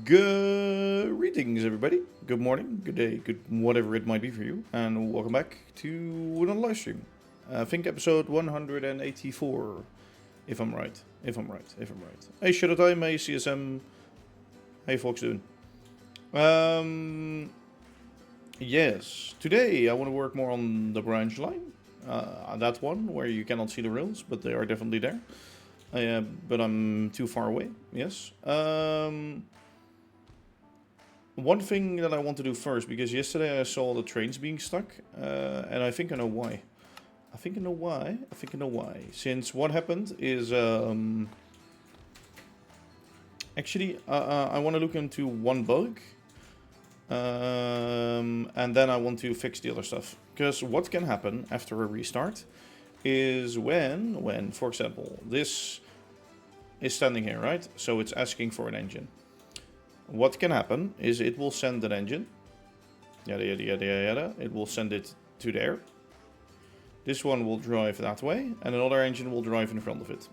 Greetings, everybody. Good morning, good day, good whatever it might be for you, and welcome back to another live stream. I think episode 184, if I'm right. Hey, Shadow Time, hey, CSM, hey, folks, doing? Yes, today I want to work more on the branch line. That one where you cannot see the rails, but they are definitely there. But I'm too far away. Yes. One thing that I want to do first, because yesterday I saw the trains being stuck, and I think I know why. I think I know why. Since what happened is, actually, I want to look into one bug, and then I want to fix the other stuff. Because what can happen after a restart is when, for example, this is standing here, right? So it's asking for an engine. What can happen is it will send an engine, yada yada yada yada, it will send it to there. This one will drive that way, and another engine will drive in front of it.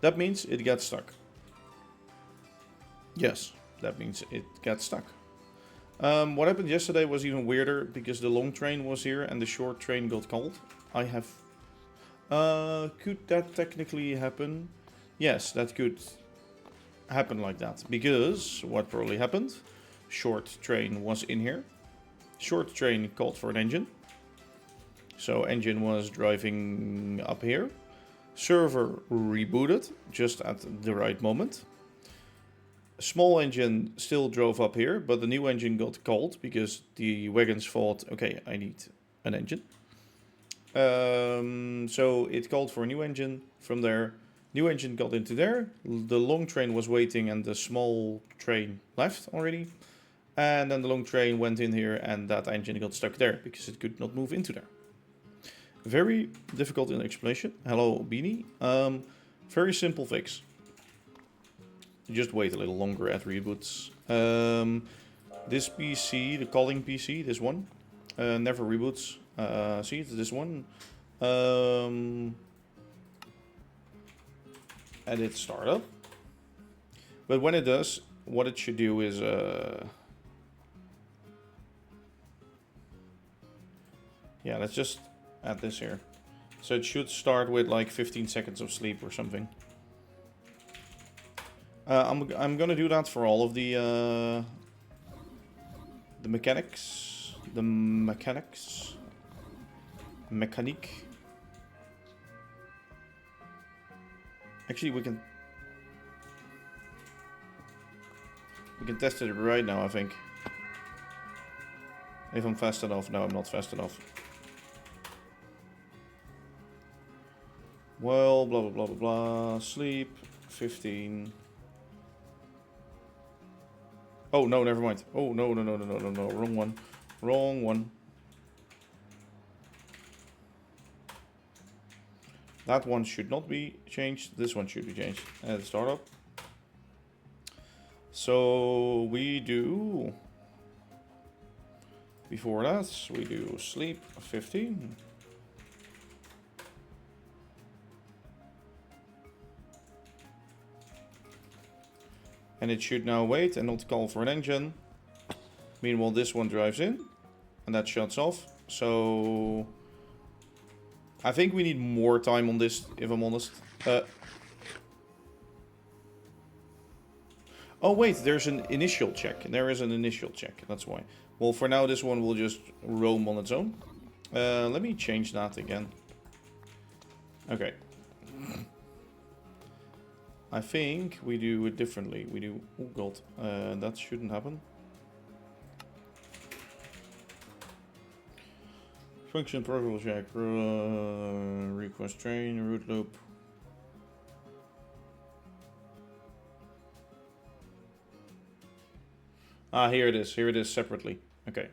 That means it gets stuck. Yes, that means it gets stuck. What happened yesterday was even weirder, because the long train was here and the short train got called. Could that technically happen? Yes, that could happen like that, because what probably happened, short train was in here, short train called for an engine, so engine was driving up here, server rebooted just at the right moment, small engine still drove up here, but the new engine got called because the wagons thought, okay, I need an engine, so it called for a new engine from there. New engine got into there, the long train was waiting and the small train left already. And then the long train went in here and that engine got stuck there because it could not move into there. Very difficult in explanation. Hello, Beanie. Very simple fix. Just wait a little longer at reboots. This PC, the calling PC, this one, never reboots. See, it's this one. Edit startup. But when it does, what it should do is yeah, let's just add this here. So it should start with like 15 seconds of sleep or something. I'm gonna do that for all of the mechanics. Mechanique. Actually, we can test it right now, I think. If I'm fast enough. No, I'm not fast enough. Well, blah blah blah blah blah. Sleep 15. Oh no, never mind. Oh no, wrong one. Wrong one. That one should not be changed. This one should be changed. Add startup. So we do, before that, we do sleep 15. And it should now wait and not call for an engine. Meanwhile, this one drives in and that shuts off. So I think we need more time on this, if I'm honest. Oh wait, there's an initial check. There is an initial check, that's why. Well, for now this one will just roam on its own. Let me change that again. Okay. I think we do it differently. We do, oh god, that shouldn't happen. Function profile check, request train, route loop. Ah, here it is separately. Okay.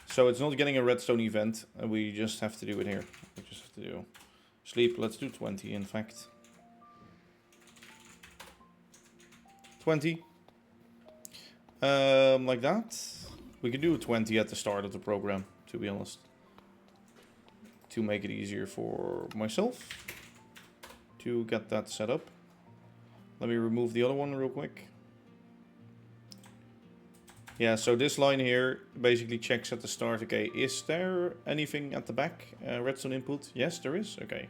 So it's not getting a redstone event, we just have to do it here. We just have to do sleep, let's do 20 in fact. 20. Like that. We can do 20 at the start of the program, to be honest. To make it easier for myself to get that set up. Let me remove the other one real quick. Yeah, so this line here basically checks at the start, okay, is there anything at the back? Redstone input? Yes, there is. Okay.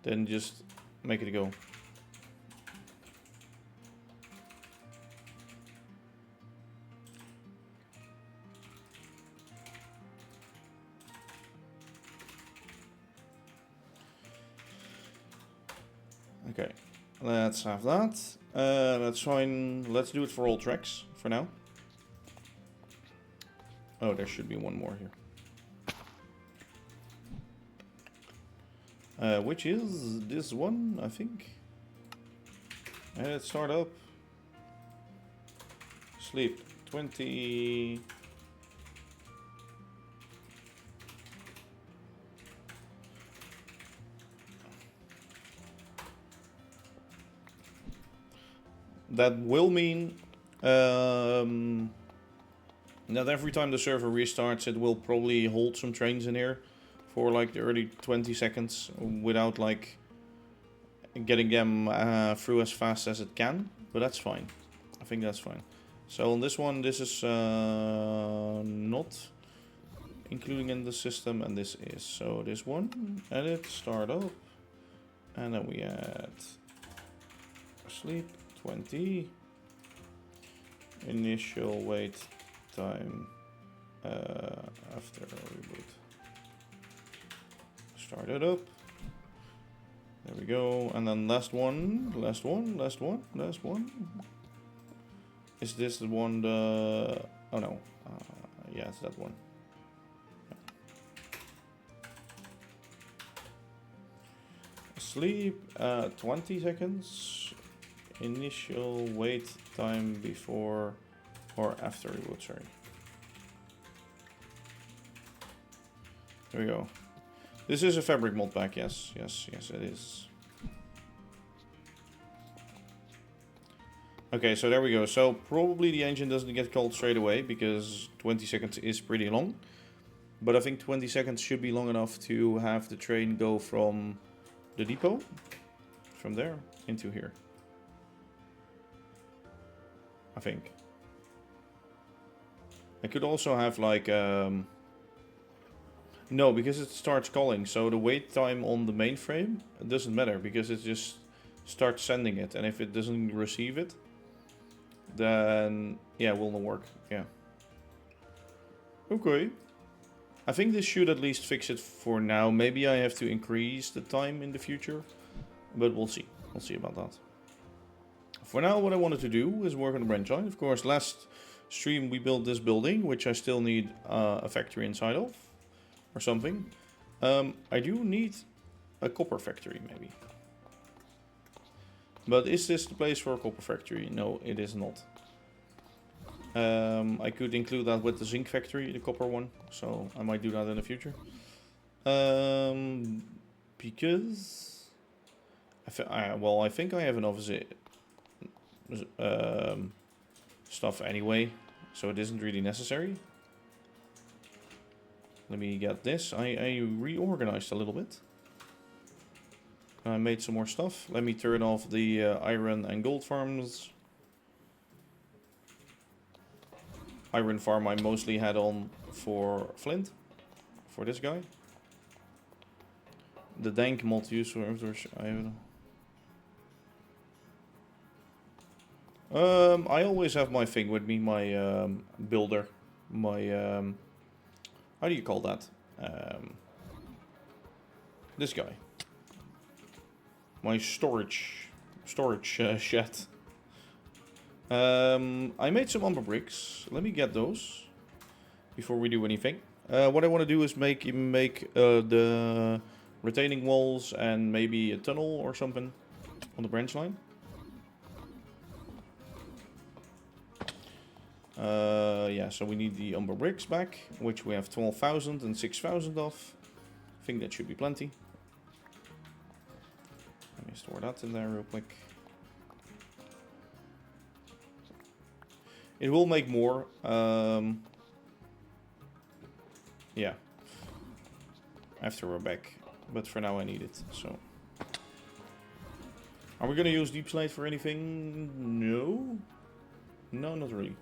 Then just make it go. Okay, let's have that. That's fine. Let's do it for all tracks for now. Oh, there should be one more here. Which is this one, I think. Let's start up. Sleep 20. That will mean that every time the server restarts, it will probably hold some trains in here for like the early 20 seconds without like getting them through as fast as it can. But that's fine. I think that's fine. So on this one, this is not including in the system, and this is. So this one, edit, start up, and then we add sleep 20, initial wait time after reboot. Start it up. There we go. And then last one. Is this the one? Oh no. Yeah, it's that one. Sleep 20 seconds. Initial wait time before or after reboot, sorry. There we go. This is a fabric mod pack, yes, it is. Okay, so there we go. So probably the engine doesn't get called straight away because 20 seconds is pretty long. But I think 20 seconds should be long enough to have the train go from the depot, from there, into here. I think. I could also have like... no, because it starts calling, so the wait time on the mainframe, it doesn't matter because it just starts sending it, and if it doesn't receive it, then yeah, it will not work. Yeah. Okay. I think this should at least fix it for now. Maybe I have to increase the time in the future, but we'll see. We'll see about that. For now, what I wanted to do is work on the branch line. Of course, last stream we built this building, which I still need a factory inside of. Or something. I do need a copper factory, maybe. But is this the place for a copper factory? No, it is not. I could include that with the zinc factory, the copper one. So I might do that in the future. Because... well, I think I have enough stuff anyway. So it isn't really necessary. Let me get this. I reorganized a little bit. I made some more stuff. Let me turn off the iron and gold farms. Iron farm I mostly had on for Flint. For this guy. The dank mod use for... I always have my thing with me. My builder. My... how do you call that? This guy. My storage shed. I made some umber bricks. Let me get those before we do anything. What I want to do is make the retaining walls and maybe a tunnel or something on the branch line. Yeah, so we need the umber bricks back, which we have 12,000 and 6,000 of. I think that should be plenty. Let me store that in there real quick. It will make more. Yeah. After we're back. But for now I need it, so. Are we gonna use deep slate for anything? No. No, not really.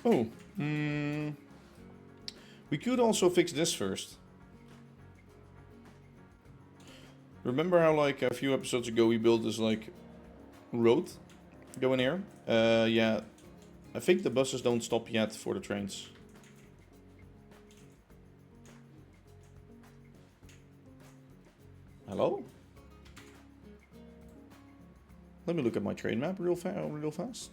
Oh. We could also fix this first. Remember how like a few episodes ago we built this like road going here? Yeah. I think the buses don't stop yet for the trains. Hello? Let me look at my train map real fast.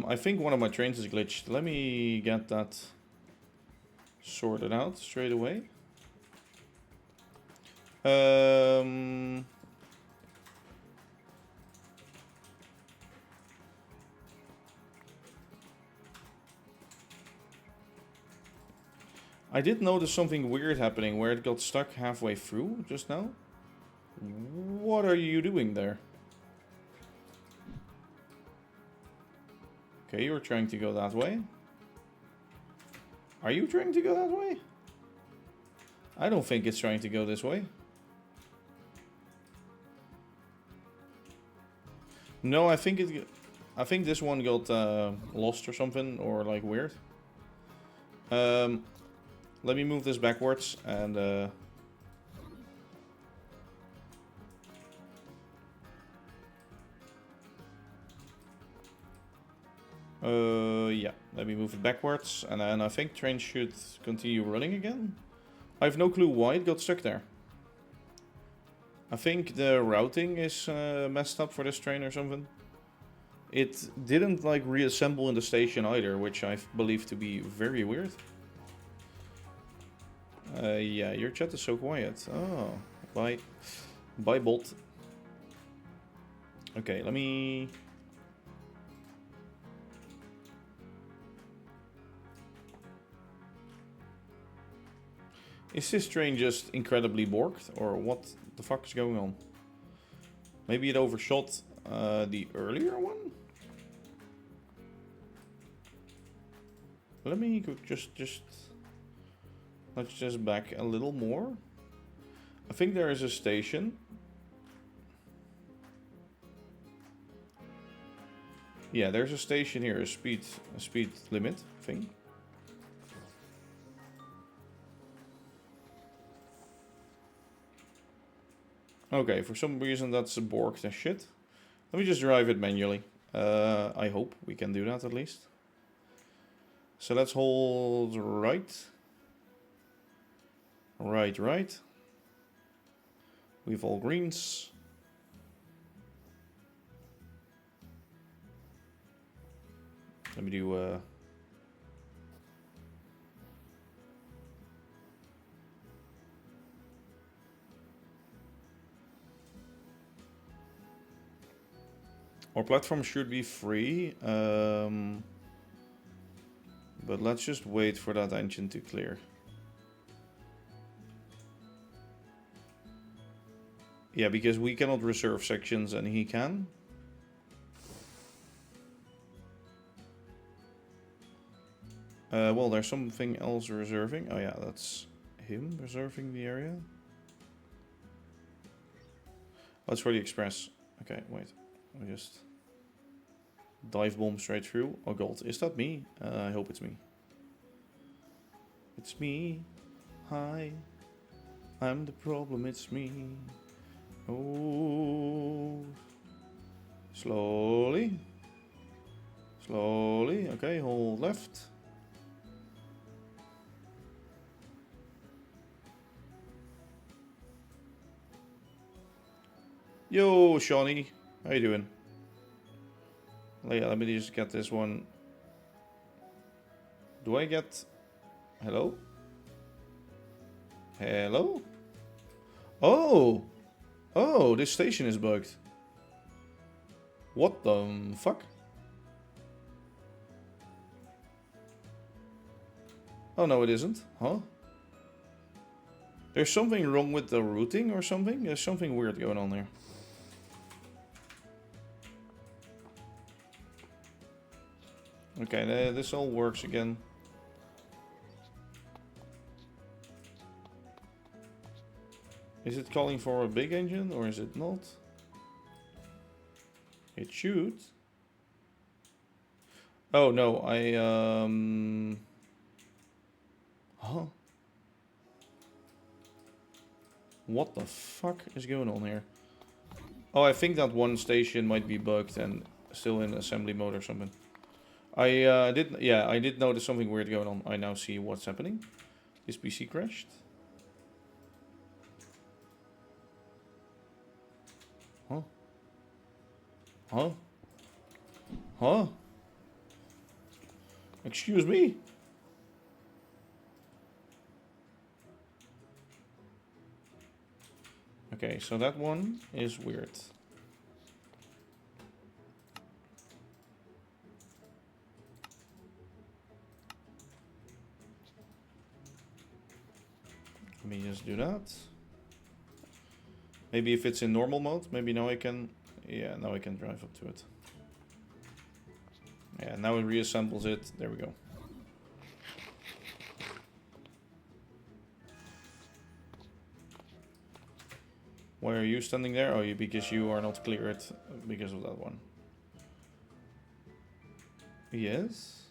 I think one of my trains is glitched. Let me get that sorted out straight away. I did notice something weird happening where it got stuck halfway through just now. What are you doing there? Okay, you're trying to go that way. Are you trying to go that way? I don't think it's trying to go this way. No, I think this one got lost or something, or like weird. Let me move this backwards and yeah, let me move it backwards, and then I think train should continue running again. I have no clue why it got stuck there. I think the routing is messed up for this train or something. It didn't like reassemble in the station either, which I believe to be very weird. Yeah, your chat is so quiet. Oh, bye. Bye, bot. Okay, let me... Is this train just incredibly borked, or what the fuck is going on? Maybe it overshot the earlier one? Let me let's just back a little more. I think there is a station. Yeah, there's a station here, a speed limit thing. Okay, for some reason that's borked as shit. Let me just drive it manually. I hope we can do that at least. So let's hold right. Right. We've all greens. Let me do our platform should be free, but let's just wait for that engine to clear. Yeah, because we cannot reserve sections and he can. Well, there's something else reserving. Oh yeah, that's him reserving the area. That's for the express. Okay, wait. Let me just dive bomb straight through. Oh god, is that me? I hope it's me. It's me. Hi. I'm the problem, it's me. Oh. Slowly. Slowly. Okay, hold left. Yo, Shawnee. How you doing? Yeah, let me just get this one. Do I get... Hello? Hello? Oh! Oh, this station is bugged. What the fuck? Oh, no, it isn't. Huh? There's something wrong with the routing or something? There's something weird going on there. Okay, this all works again. Is it calling for a big engine or is it not? It should. Oh no, Huh? What the fuck is going on here? Oh, I think that one station might be bugged and still in assembly mode or something. I did notice something weird going on. I now see what's happening. This PC crashed. Huh? Huh? Huh? Excuse me? Okay, so that one is weird. Let me just do that. Maybe if it's in normal mode, maybe now I can... Yeah, now I can drive up to it. Yeah, now it reassembles it. There we go. Why are you standing there? Oh, because you are not cleared because of that one. Yes.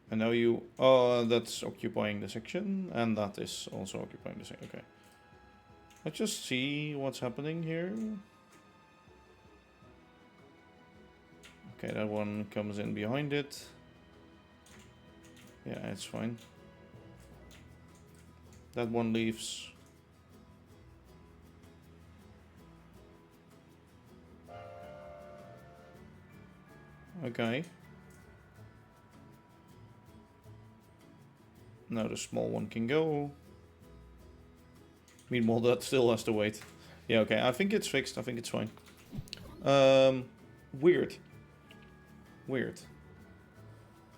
And now you... Oh, that's occupying the section. And that is also occupying the section. Okay. Let's just see what's happening here. Okay, that one comes in behind it. Yeah, it's fine. That one leaves. Okay. Now the small one can go. Meanwhile, that still has to wait. Yeah, okay. I think it's fixed. I think it's fine. Weird. Weird.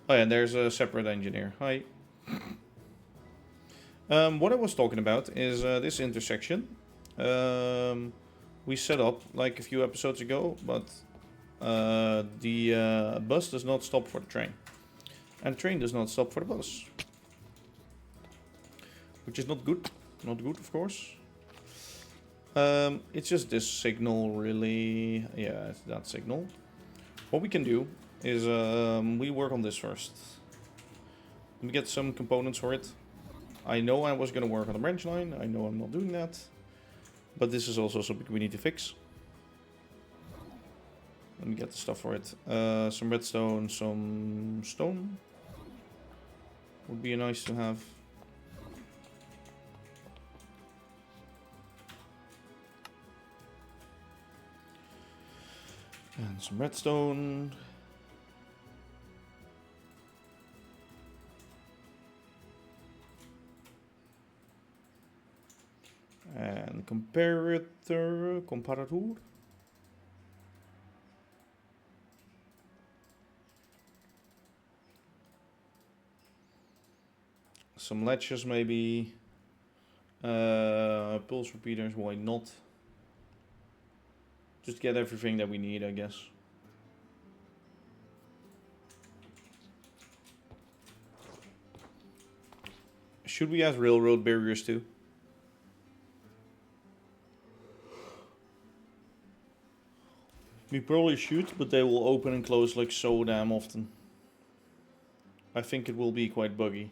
Oh yeah, there's a separate engineer. Hi. What I was talking about is this intersection. We set up like a few episodes ago, but the bus does not stop for the train. And the train does not stop for the bus. Which is not good. Not good, of course. It's just this signal, really. Yeah, it's that signal. What we can do is we work on this first. Let me get some components for it. I know I was going to work on the branch line. I know I'm not doing that. But this is also something we need to fix. Let me get the stuff for it. Some redstone, some stone. Would be nice to have. And some redstone. And comparator. Some latches maybe. Pulse repeaters, why not? Just get everything that we need, I guess. Should we add railroad barriers too? We probably should, but they will open and close like so damn often. I think it will be quite buggy.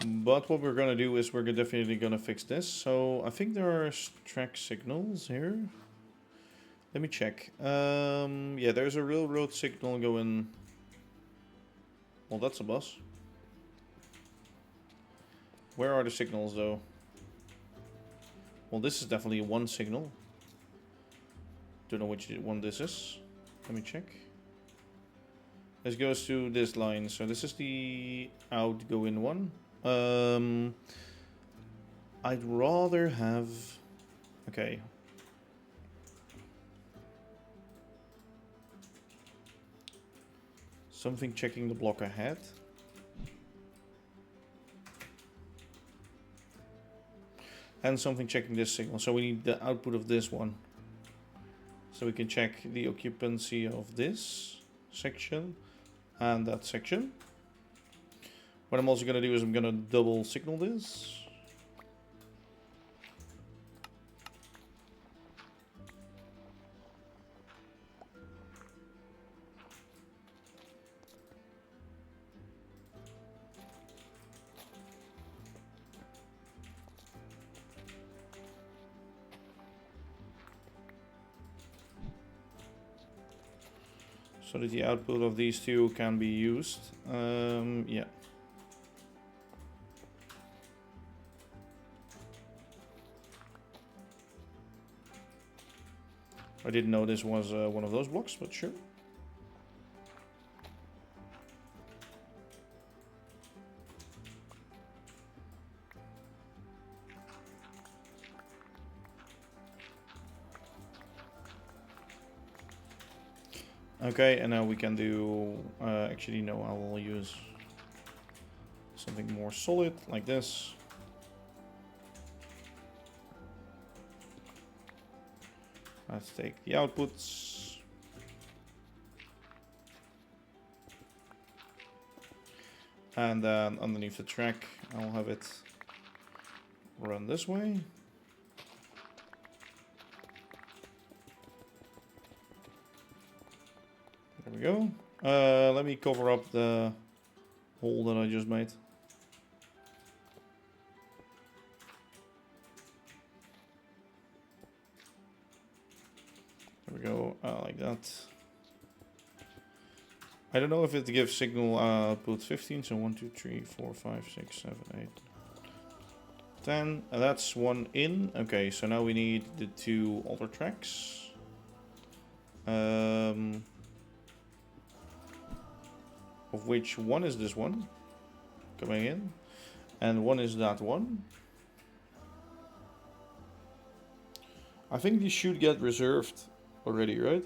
But what we're gonna do is we're definitely gonna fix this. So I think there are track signals here. Let me check. Yeah, there's a railroad signal going. Well, that's a bus. Where are the signals though? Well, this is definitely one signal. Don't know which one this is. Let me check. This goes to this line. So this is the outgoing one. I'd rather have... Okay. Something checking the block ahead. And something checking this signal. So we need the output of this one. So we can check the occupancy of this section and that section. What I'm also going to do is I'm going to double signal this. So that the output of these two can be used. Yeah. I didn't know this was one of those blocks, but sure. Okay, and now we can do, actually no, I will use something more solid like this. Let's take the outputs. And then underneath the track, I'll have it run this way. There we go. Let me cover up the hole that I just made. There we go, like that. I don't know if it gives signal output 15, so 1, 2, 3, 4, 5, 6, 7, 8, 10. And that's one in. Okay, so now we need the two other tracks. Of which one is this one coming in, and one is that one. I think these should get reserved already, right?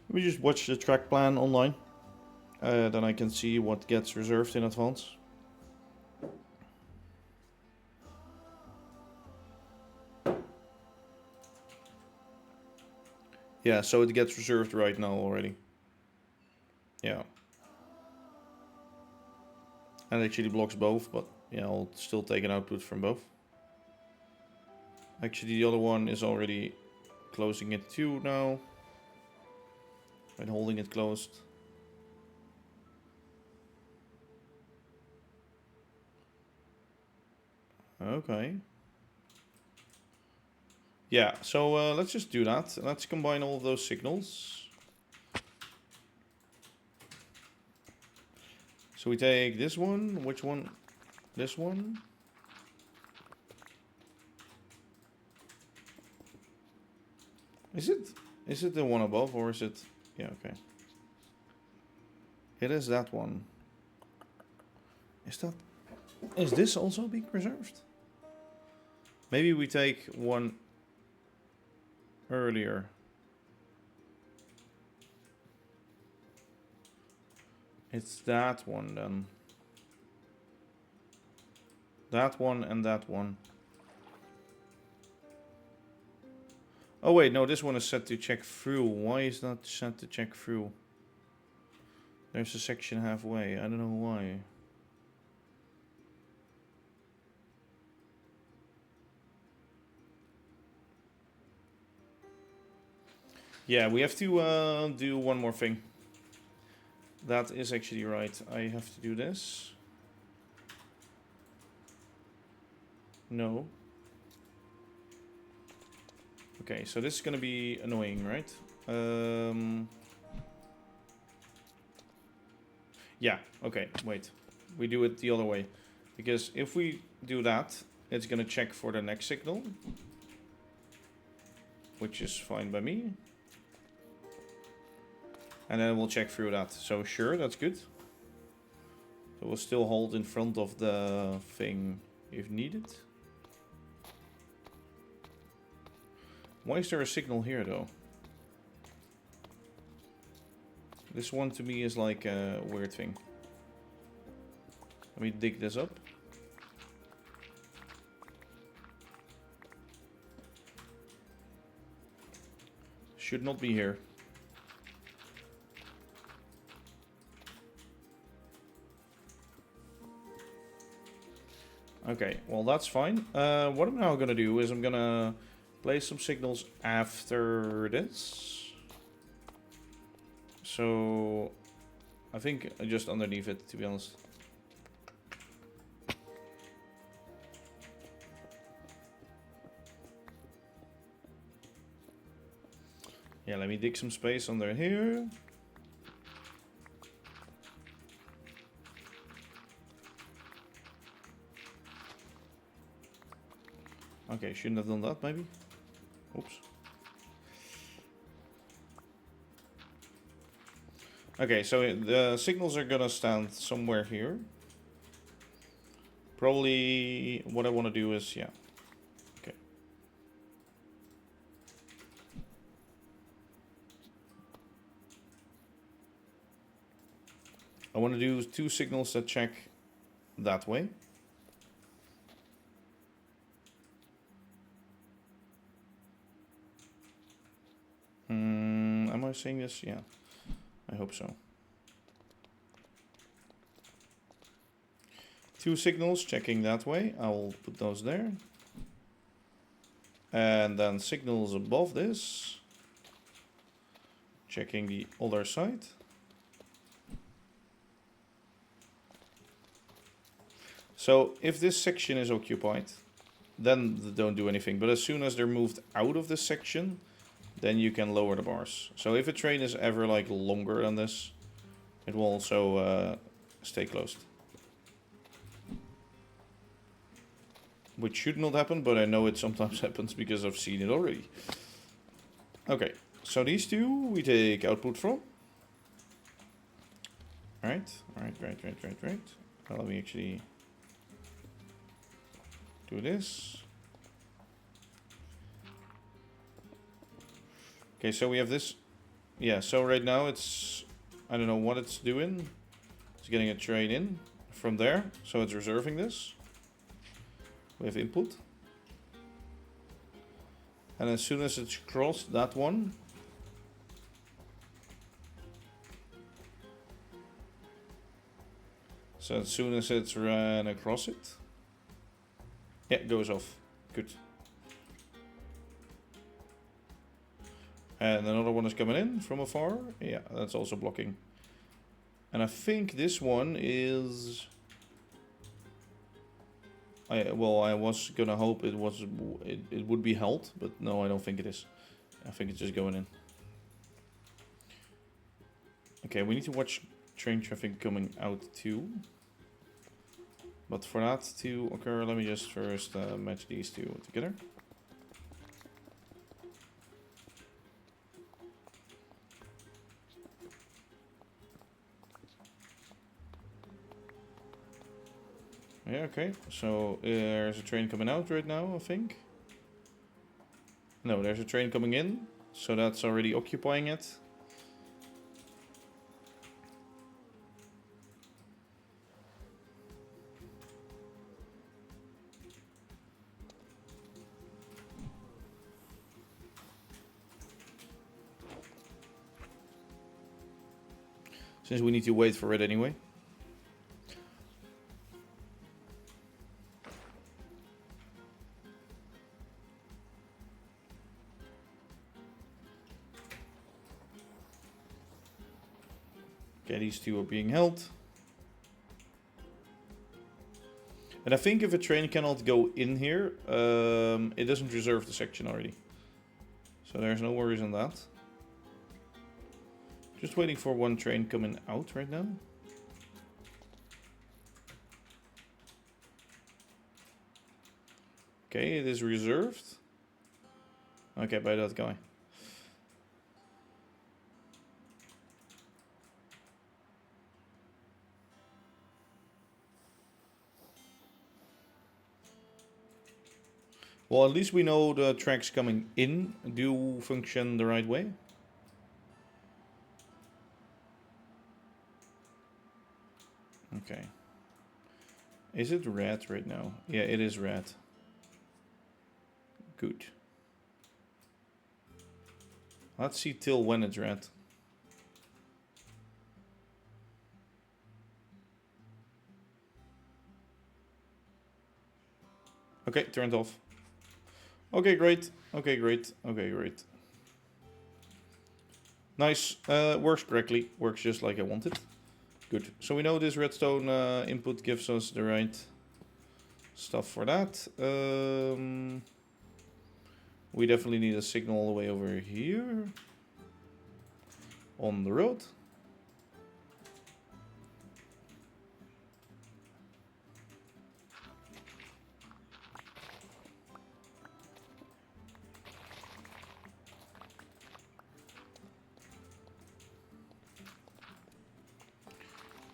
Let me just watch the track plan online. Then I can see what gets reserved in advance. Yeah, so it gets reserved right now already. Yeah. And it actually blocks both, but yeah, I'll still take an output from both. Actually, the other one is already closing it too now. And holding it closed. Okay. Yeah, so let's just do that. Let's combine all of those signals. So we take this one, which one? This one. Is it the one above or is it? Yeah, okay. It is that one. Is this also being reserved? Maybe we take one earlier. It's that one then. That one and that one. Oh wait, no, this one is set to check through. Why is that set to check through? There's a section halfway. I don't know why. Yeah, we have to do one more thing. That is actually right. I have to do this. No. Okay, so this is gonna be annoying, right? Yeah, okay, wait. We do it the other way. Because if we do that, it's gonna check for the next signal. Which is fine by me. And then we'll check through that. So sure, that's good. So we'll still hold in front of the thing if needed. Why is there a signal here though? This one to me is like a weird thing. Let me dig this up. Should not be here. Okay, well that's fine. What I'm now gonna do is I'm gonna place some signals after this. So I think just underneath it, to be honest. Yeah, let me dig some space under here. Okay, shouldn't have done that maybe. Oops. Okay, so the signals are gonna stand somewhere here. Probably what I want to do is, yeah. Okay. I want to do 2 signals that check that way. Am I saying this? Yeah, I hope so. 2 signals checking that way. I'll put those there. And then signals above this checking the other side. So if this section is occupied, then they don't do anything. But as soon as they're moved out of this section, then you can lower the bars. So if a train is ever like longer than this, it will also stay closed. Which should not happen, but I know it sometimes happens because I've seen it already. Okay, so these 2 we take output from. Right. Now let me actually do this. Okay, so we have this. Yeah, so right now it's, I don't know what it's doing. It's getting a train in from there, so it's reserving this. We have input. And as soon as it's crossed that one, so as soon as it's ran across it, yeah, it goes off. Good. And another one is coming in from afar. Yeah, that's also blocking. And I think this one is... well, I was gonna hope it would be held, but no, I don't think it is. I think it's just going in. Okay, we need to watch train traffic coming out too. But for that to occur, let me just first match these 2 together. Yeah, okay, so there's a train coming out right now, I think. No, there's a train coming in, so that's already occupying it. Since we need to wait for it anyway. Okay, these 2 are being held. And I think if a train cannot go in here, it doesn't reserve the section already. So there's no worries on that. Just waiting for one train coming out right now. Okay, it is reserved. Okay, by that guy. Well, at least we know the tracks coming in do function the right way. Okay. Is it red right now? Yeah, it is red. Good. Let's see till when it's red. Okay, turned off. Okay, great. Okay, great. Okay, great. Nice. Works correctly. Works just like I wanted. Good. So we know this redstone input gives us the right stuff for that. We definitely need a signal all the way over here on the road.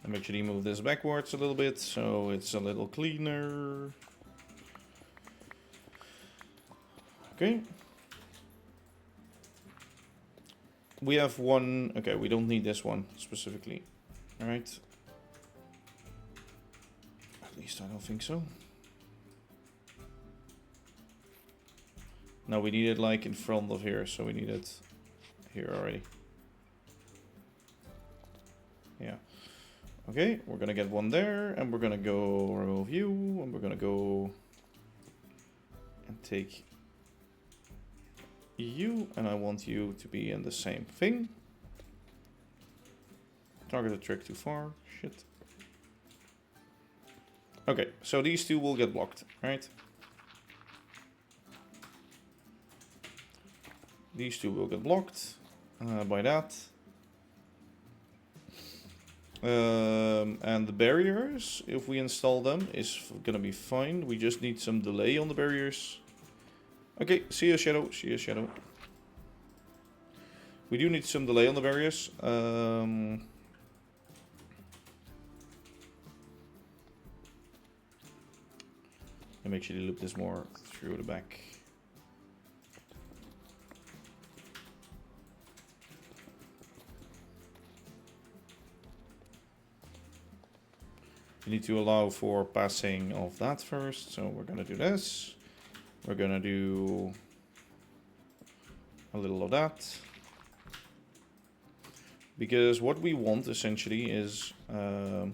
I'm actually move this backwards a little bit so it's a little cleaner. Okay. We have one. Okay, we don't need this one specifically. Alright. At least I don't think so. No, we need it like in front of here, so we need it here already. Yeah. Okay, we're gonna get one there, and we're gonna go row view, and we're gonna go and take you, and I want you to be in the same thing. Target the trick too far. Shit. Okay, so these two will get blocked, right? These two will get blocked by that. And the barriers, if we install them, is gonna be fine. We just need some delay on the barriers. Okay, see you, Shadow. See you, Shadow. We do need some delay on the barriers. I'm actually loop this more through the back. We need to allow for passing of that first, so we're gonna do this. We're gonna do a little of that. Because what we want essentially is oh,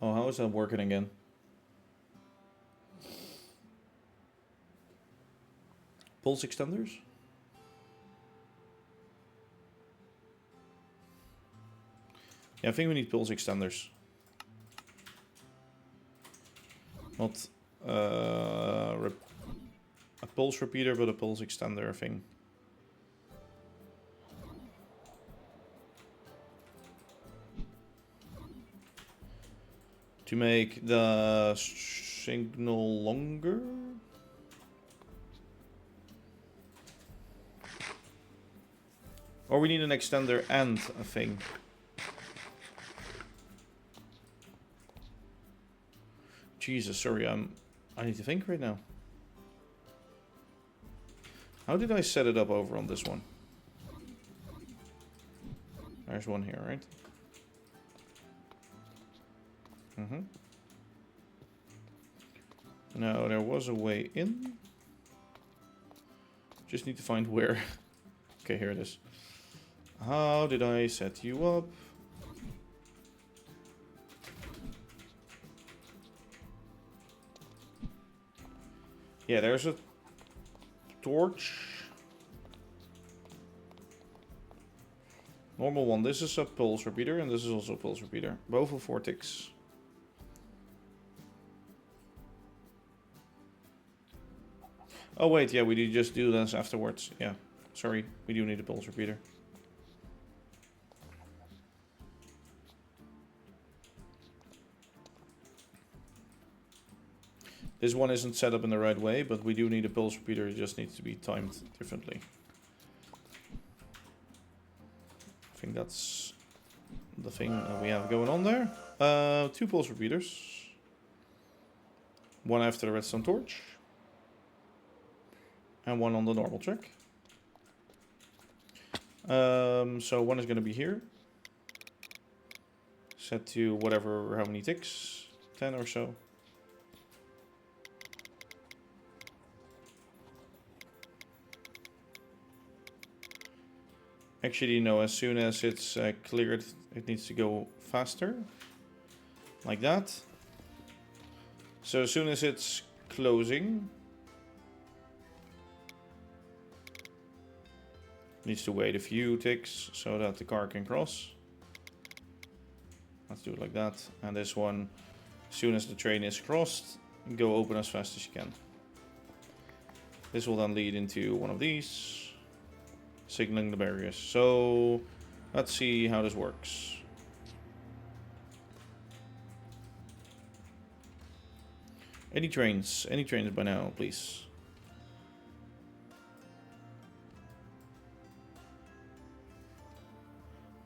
how is that working again? Pulse extenders? Yeah, I think we need pulse extenders. Not a pulse repeater, but a pulse extender thing. To make the signal longer? Or we need an extender and a thing. Jesus, sorry, I need to think right now. How did I set it up over on this one? There's one here, right? Mm-hmm. Now, there was a way in. Just need to find where. Okay, here it is. How did I set you up? Yeah, there's a torch. Normal one. This is a pulse repeater, and this is also a pulse repeater. Both are 4 ticks. Oh wait, yeah, we did just do this afterwards. Yeah, sorry, we do need a pulse repeater. This one isn't set up in the right way, but we do need a pulse repeater. It just needs to be timed differently. I think that's the thing that we have going on there. 2 pulse repeaters. One after the redstone torch. and one on the normal track. So one is going to be here. Set to whatever, how many ticks, 10 or so. Actually, no, as soon as it's cleared, it needs to go faster. Like that. So as soon as it's closing, needs to wait a few ticks so that the car can cross. Let's do it like that. And this one, as soon as the train is crossed, go open as fast as you can. This will then lead into one of these, signaling the barriers. So let's see how this works. Any trains by now, please.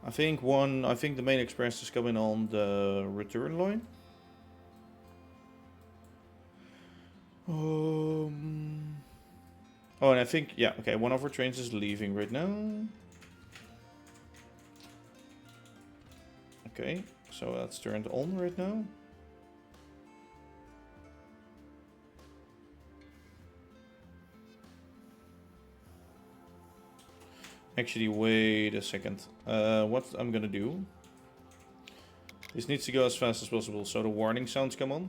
I think the main express is coming on the return line. Oh, and I think, yeah, okay, one of our trains is leaving right now. Okay, so that's turned on right now. Actually, wait a second. What I'm gonna do... This needs to go as fast as possible, so the warning sounds come on.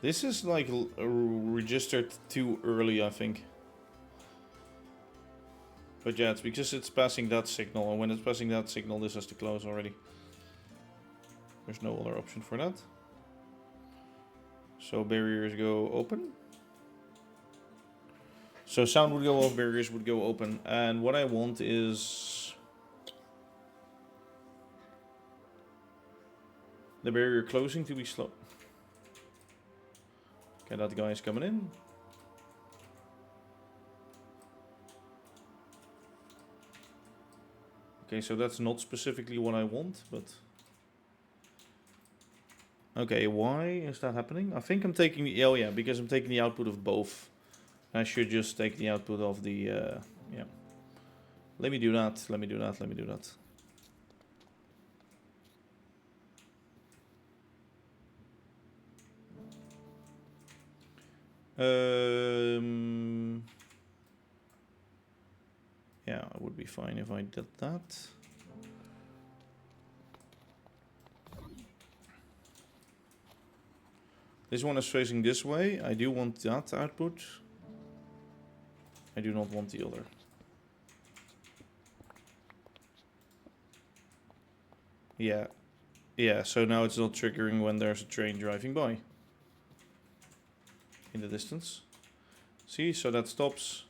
This is like registered too early, I think. But yeah, it's because it's passing that signal, and when it's passing that signal, this has to close already. There's no other option for that. So barriers go open. So sound would go off, barriers would go open. And what I want is the barrier closing to be slow. Okay, that guy is coming in. Okay, so that's not specifically what I want, but... Okay, why is that happening? I think I'm taking the... Oh yeah, because I'm taking the output of both. I should just take the output of the... yeah. Let me do that, let me do that, let me do that. Yeah, it would be fine if I did that. This one is facing this way. I do want that output. I do not want the other. Yeah. Yeah, so now it's not triggering when there's a train driving by. In the distance. See, so that stops.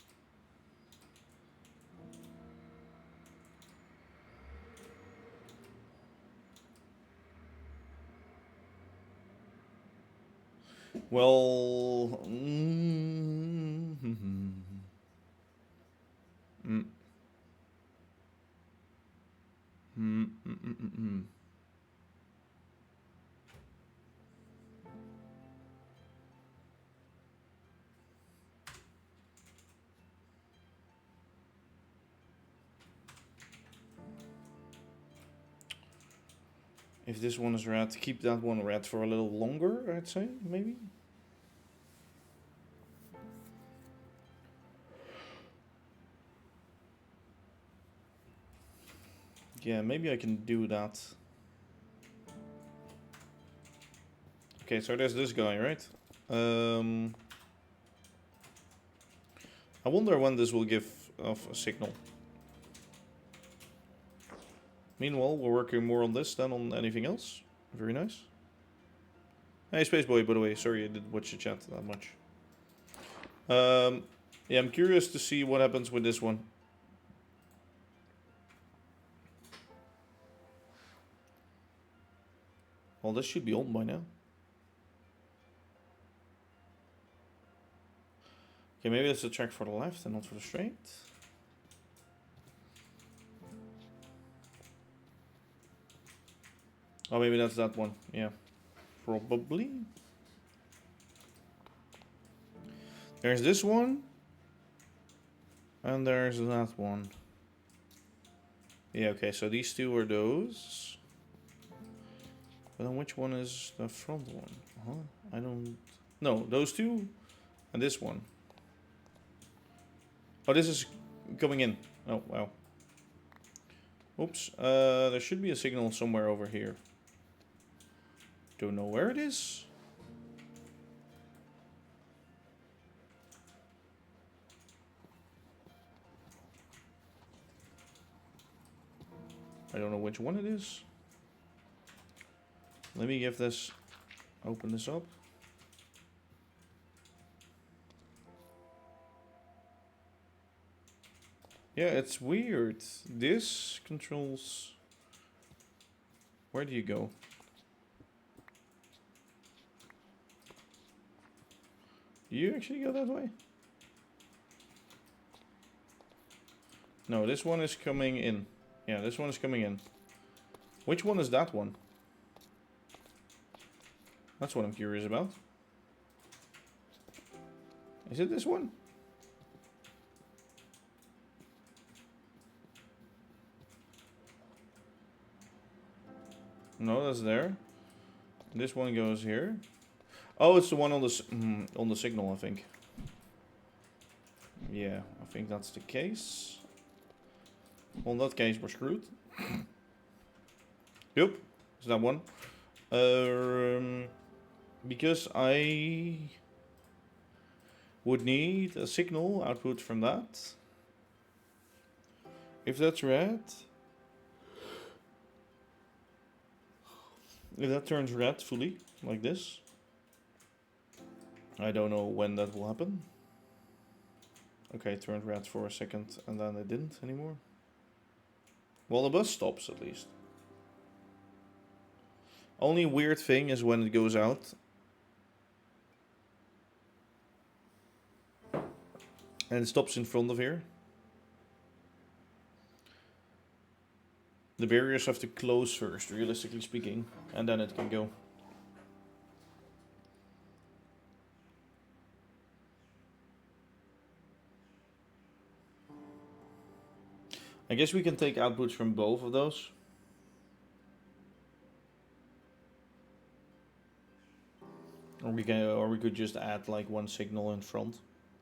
Well... If this one is red, keep that one red for a little longer, I'd say, maybe? Yeah, maybe I can do that. Okay, so there's this guy, right? I wonder when this will give off a signal. Meanwhile, we're working more on this than on anything else. Very nice. Hey, Spaceboy, by the way. Sorry I didn't watch the chat that much. Yeah, I'm curious to see what happens with this one. Well, this should be on by now. Okay, maybe it's a track for the left and not for the straight. Oh, maybe that's that one. Yeah, probably. There's this one. And there's that one. Yeah, okay, so these two are those. But then which one is the front one? Huh? I don't... No, those two and this one. Oh, this is coming in. Oh, wow. Oops. There should be a signal somewhere over here. Don't know where it is. I don't know which one it is. Let me give this... Open this up. Yeah, it's weird. This controls... Where do you go? Do you actually go that way? No, this one is coming in. Yeah, this one is coming in. Which one is that one? That's what I'm curious about. Is it this one? No, that's there. This one goes here. Oh, it's the one on the signal, I think. Yeah, I think that's the case. Well, in that case, we're screwed. Yep, it's that one. Because I would need a signal output from that. If that's red, if that turns red fully, like this, I don't know when that will happen. Okay, it turned red for a second and then it didn't anymore. Well, the bus stops at least. Only weird thing is when it goes out. And it stops in front of here. The barriers have to close first, realistically speaking, and then it can go. I guess we can take outputs from both of those. Or we could just add like one signal in front,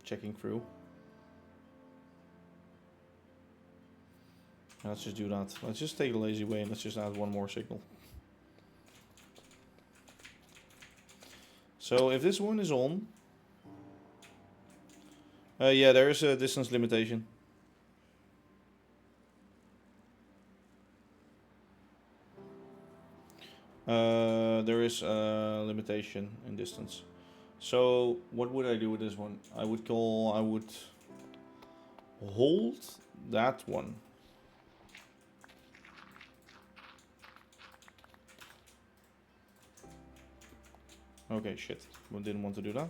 checking through. Let's just do that. Let's just take the lazy way and let's just add one more signal. So if this one is on, yeah, there is a distance limitation. There is a limitation in distance. So what would I do with this one? I would hold that one. Okay, shit. We didn't want to do that.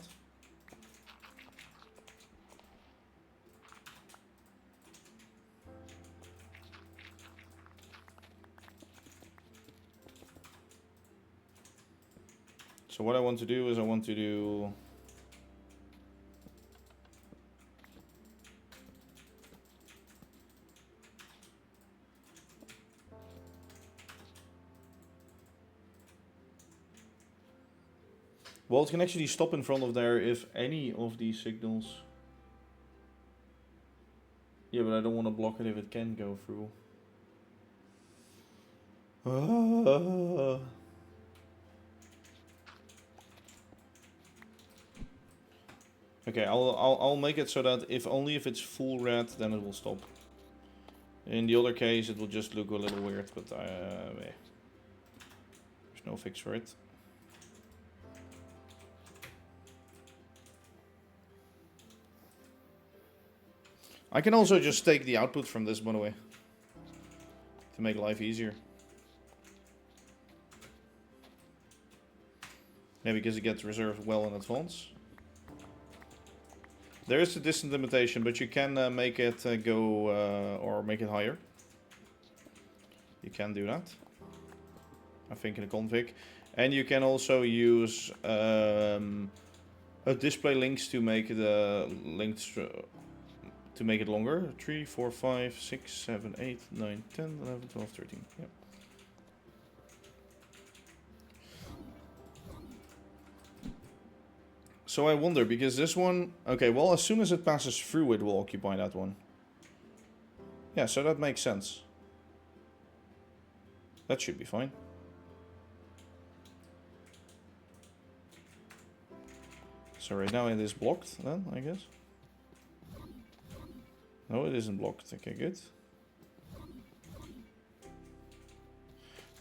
So what I want to do is I want to do well, it can actually stop in front of there if any of these signals. Yeah, but I don't want to block it if it can go through. Okay, I'll make it so that only if it's full red, then it will stop. In the other case, it will just look a little weird, but there's no fix for it. I can also just take the output from this, by the way, to make life easier. Yeah, because it gets reserved well in advance. There is a distance limitation, but you can make it go or make it higher. You can do that, I think, in the config. And you can also use a display links to make the links to make it longer. 3, 4, 5, 6, 7, 8, 9, 10, 11, 12, 13. Yep. So I wonder, because this one... Okay, well, as soon as it passes through, it will occupy that one. Yeah, so that makes sense. That should be fine. So right now it is blocked then, I guess. No, it isn't blocked. Okay, good.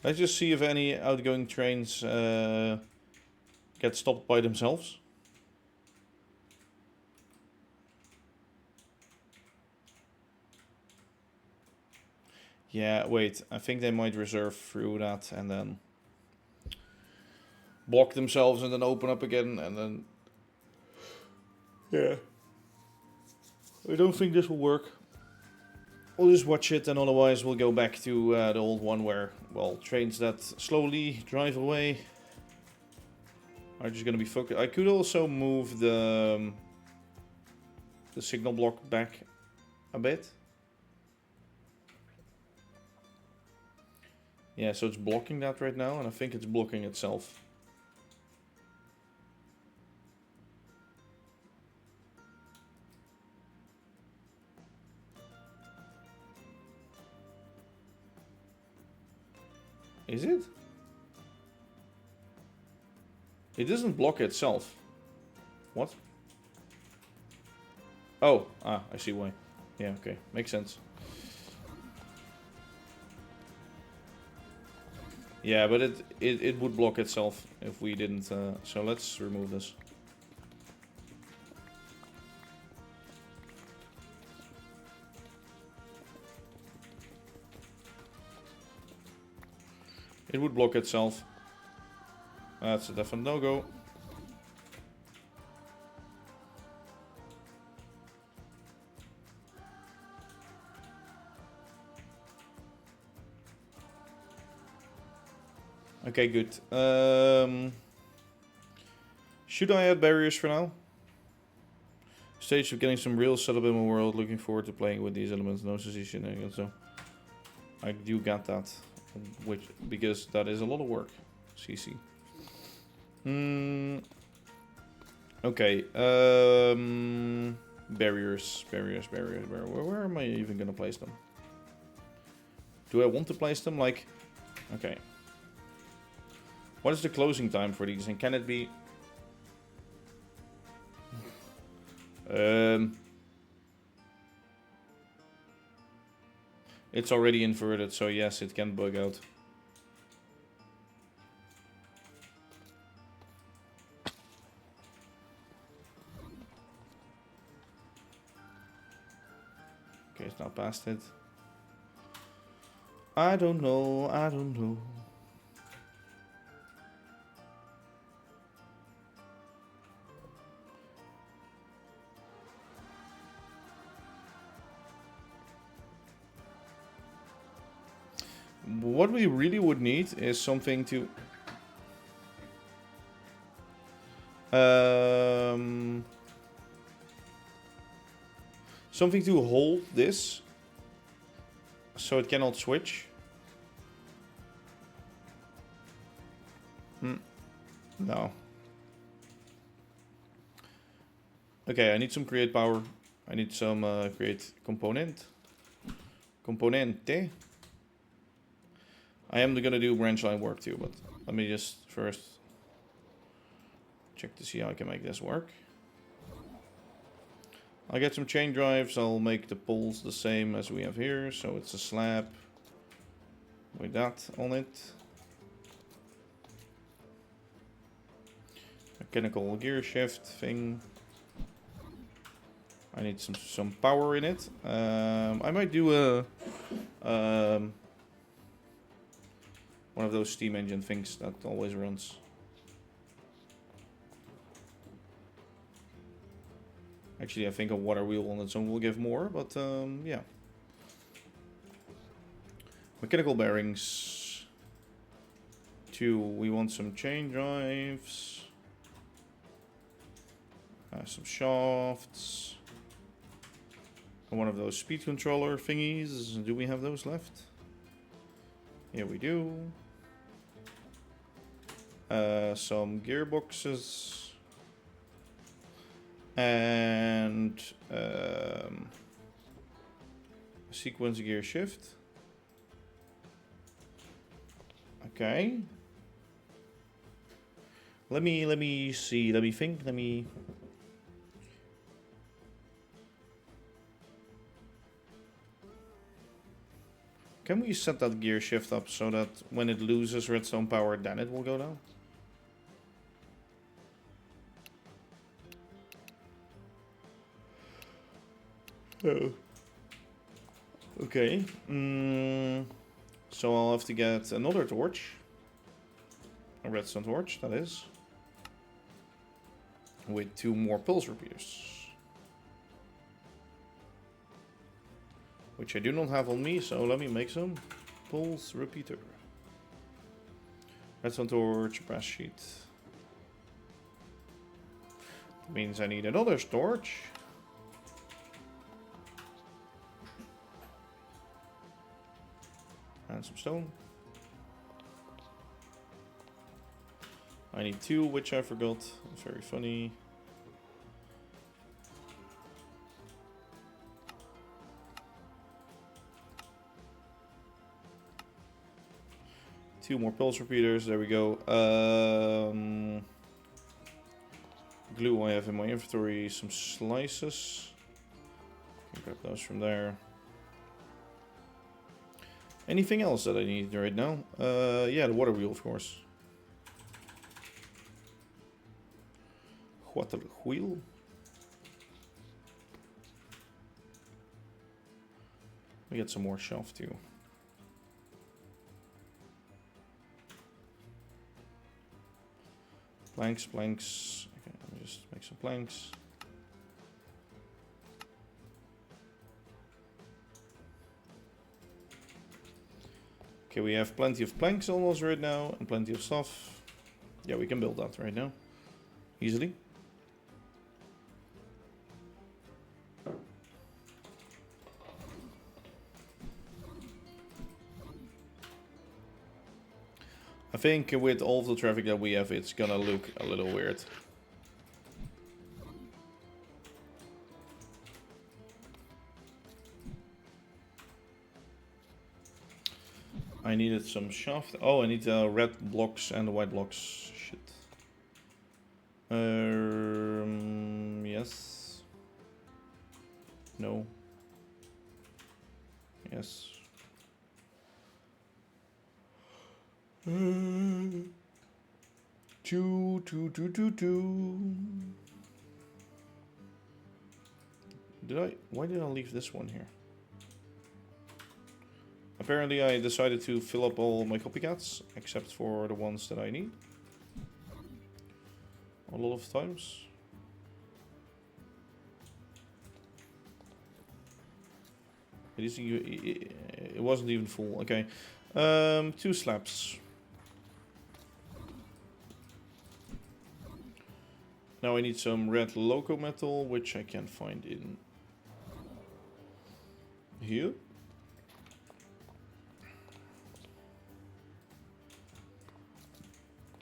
Let's just see if any outgoing trains get stopped by themselves. Yeah, wait. I think they might reserve through that and then block themselves and then open up again and then... Yeah. I don't think this will work. We'll just watch it, and otherwise we'll go back to the old one where, well, trains that slowly drive away are just gonna be focused. I could also move the signal block back a bit. Yeah, so it's blocking that right now, and I think it's blocking itself. Is it? It doesn't block itself. What? Oh, I see why. Yeah, okay, makes sense. Yeah, but it would block itself if we didn't, so let's remove this. It would block itself. That's a definite no-go. Okay, good. Should I add barriers for now? Stage of getting some real setup in my world. Looking forward to playing with these elements. No sensation. So I do get that, because that is a lot of work. CC. Okay. Barriers. Where am I even gonna place them? Do I want to place them? Like, okay. What is the closing time for these, and can it be? It's already inverted, so yes, it can bug out. Okay, it's not past it. I don't know. What we really would need is something to... something to hold this so it cannot switch. No. Okay, I need some create power. I need some create componente. I am gonna do branch line work too, but let me just first check to see how I can make this work. I'll get some chain drives. I'll make the poles the same as we have here, so it's a slab with that on it. Mechanical gear shift thing. I need some power in it. I might do a one of those steam engine things that always runs. Actually, I think a water wheel on its own will give more, but yeah. Mechanical bearings. 2, we want some chain drives. Some shafts. And one of those speed controller thingies. Do we have those left? Yeah, we do. Some gearboxes. And sequence gear shift. Okay. Let me see. Let me think. Can we set that gear shift up so that when it loses redstone power, then it will go down? Oh. Okay. So I'll have to get another torch. A redstone torch, that is. With 2 more pulse repeaters. Which I do not have on me, so let me make some. Pulse repeater. Redstone torch, brass sheet. That means I need another torch. And some stone. I need 2, which I forgot. Very funny. Two more pulse repeaters. There we go. Glue I have in my inventory. Some slices. Can grab those from there. Anything else that I need right now? Yeah, the water wheel, of course. Water wheel. We get some more shaft too. Planks. Okay, let me just make some planks. Okay, we have plenty of planks almost right now and plenty of stuff. Yeah, we can build that right now. Easily. I think with all of the traffic that we have, it's gonna look a little weird. I needed some shaft. Oh, I need red blocks and white blocks. Shit. Yes. No. Yes. Two. Why did I leave this one here? Apparently I decided to fill up all my copycats, except for the ones that I need. A lot of times. It wasn't even full. Okay. 2 slabs. Now I need some red loco metal, which I can find in here.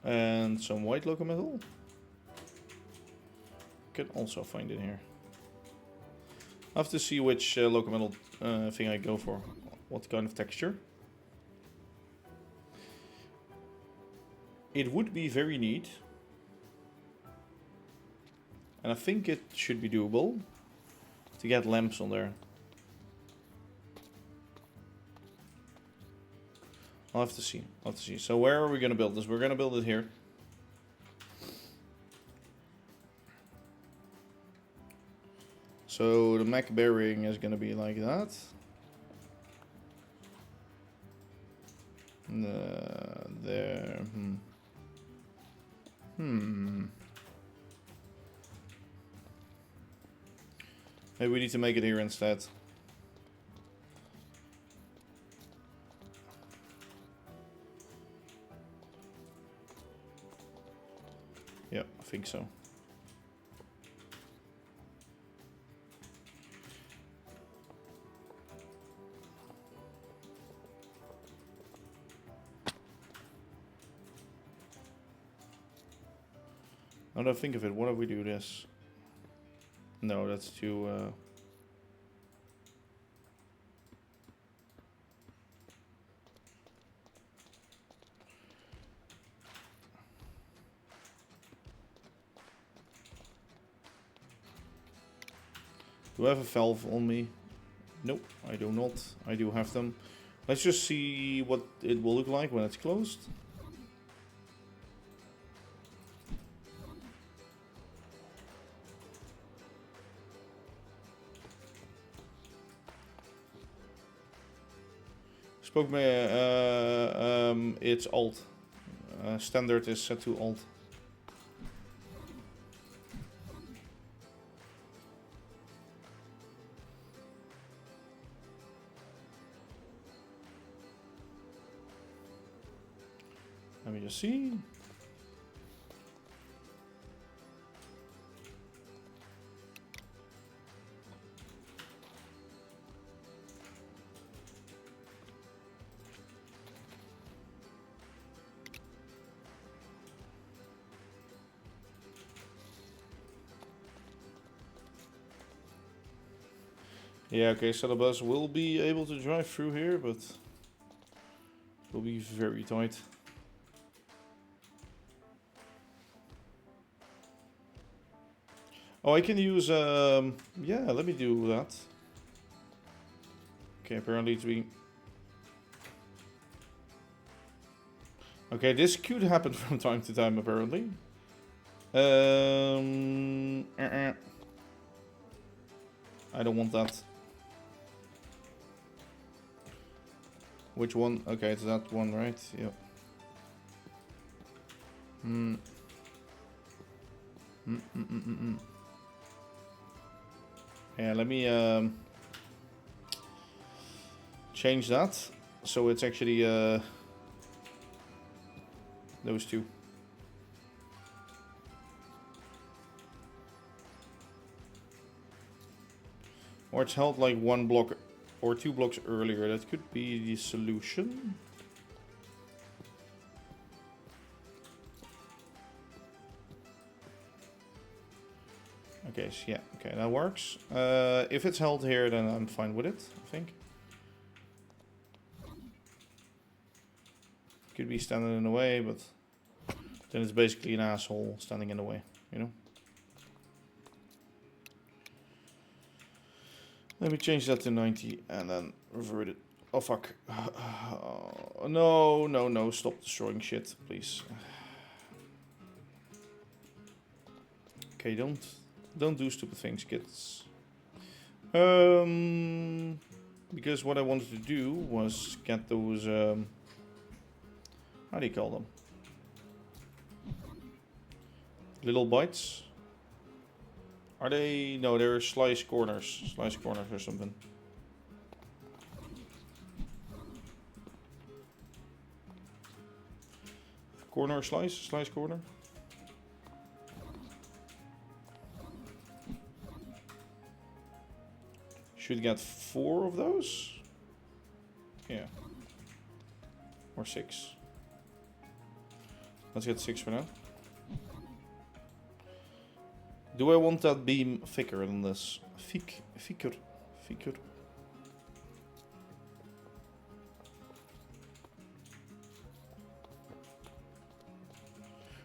And some white loco metal. Can also find in here. I have to see which loco metal thing I go for. What kind of texture. It would be very neat. And I think it should be doable to get lamps on there. I'll have to see. So where are we going to build this? We're going to build it here. So the Mac bearing is going to be like that. There. Maybe we need to make it here instead. Yeah, I think so. Now that I think of it, what if we do this? No, that's too... Do I have a valve on me? Nope, I do not. I do have them. Let's just see what it will look like when it's closed. Spoke me, it's alt. Standard is set to alt. Let me just see. Yeah, okay, so the bus will be able to drive through here, but it will be very tight. Oh, I can use, yeah, let me do that. Okay, apparently it's being... Okay, this could happen from time to time, apparently. I don't want that. Which one? Okay, it's that one, right? Yep. Yeah, let me change that so it's actually those two. Or it's held like one block or 2 blocks earlier. That could be the solution. Okay, so yeah, okay, that works. If it's held here, then I'm fine with it, I think. Could be standing in the way, but then it's basically an asshole standing in the way, you know? Let me change that to 90 and then revert it. Oh fuck. No, no, no, stop destroying shit, please. Okay, don't do stupid things, kids. Because what I wanted to do was get those, how do you call them? Little bites. Are they? No, they're slice corners. Slice corners or something. Corner slice? Slice corner? Should get 4 of those? Yeah. Or 6. Let's get 6 for now. Do I want that beam thicker than this? Thicker.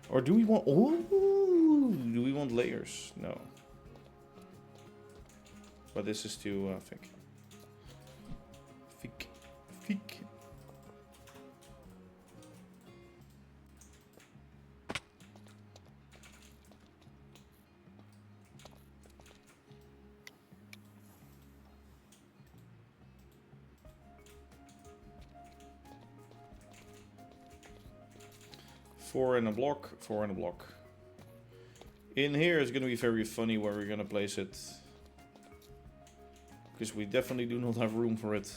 Or do we want... Ooh, do we want layers? No. But this is too thick. Thick. 4 in a block, 4 in a block. In here is going to be very funny where we're going to place it. because we definitely do not have room for it.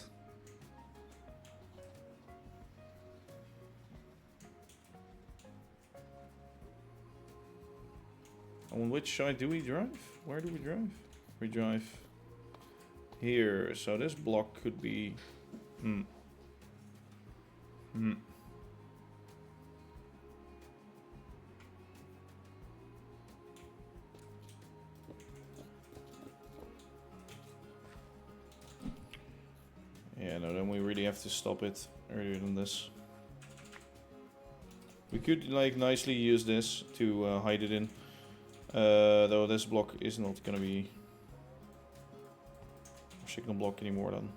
On which side do we drive? Where do we drive? We drive here, so this block could be... Yeah, no, then we really have to stop it earlier than this. We could like nicely use this to hide it in. Though this block is not gonna be a signal block anymore then.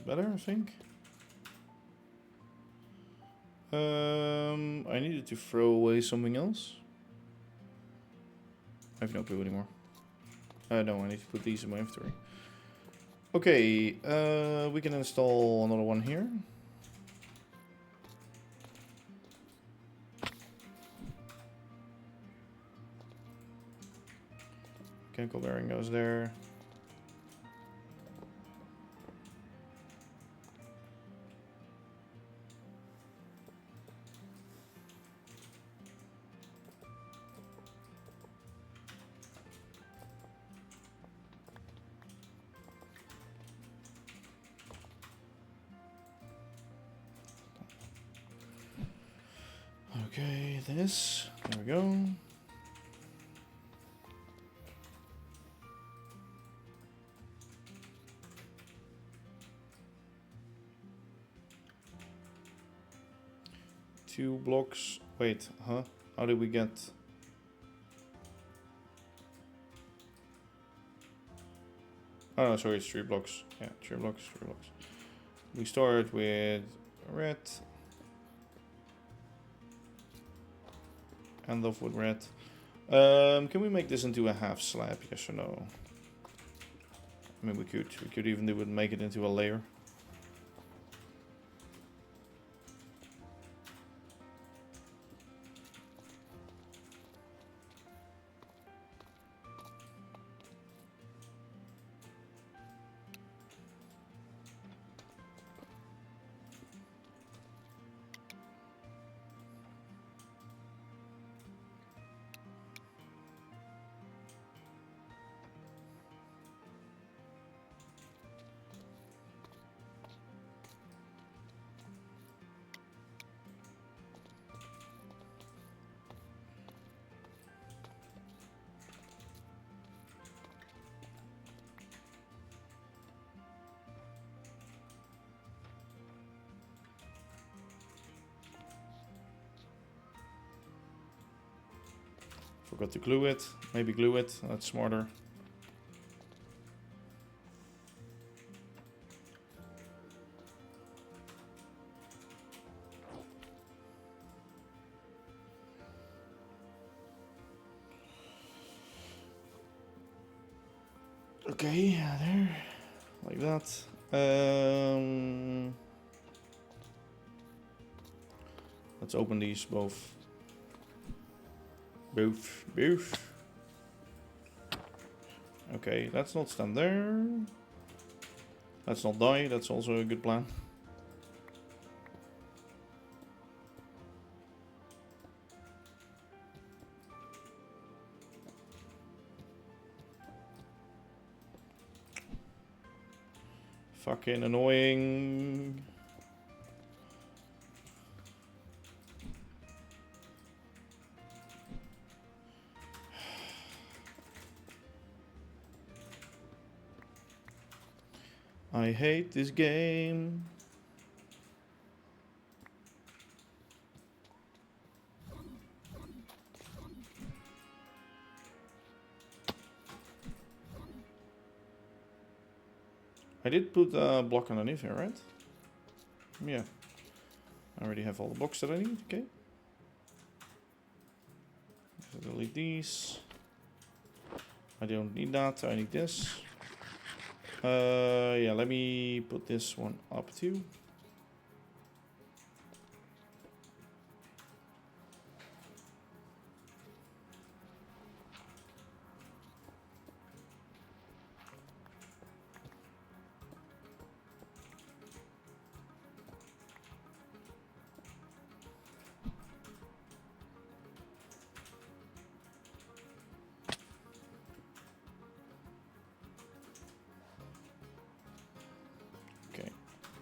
Better, I think. I needed to throw away something else. I have no clue anymore. No, I need to put these in my inventory. Okay, we can install another one here. Chemical bearing goes there. Okay, this. There we go. Two blocks. Wait, huh? How did we get... Oh no, sorry, it's 3 blocks. Yeah, 3 blocks, 3 blocks. We start with red. End off with red. Can we make this into a half slab? Yes or no? I mean, we could even do it, make it into a layer. Forgot to glue it. Maybe glue it. That's smarter. Okay, there. Like that. Let's open these both. Both. Okay, let's not stand there. Let's not die, that's also a good plan. Fucking annoying. I hate this game. I did put a block underneath here, right? Yeah. I already have all the blocks that I need, okay. So delete these. I don't need that, I need this. Yeah, let me put this one up too.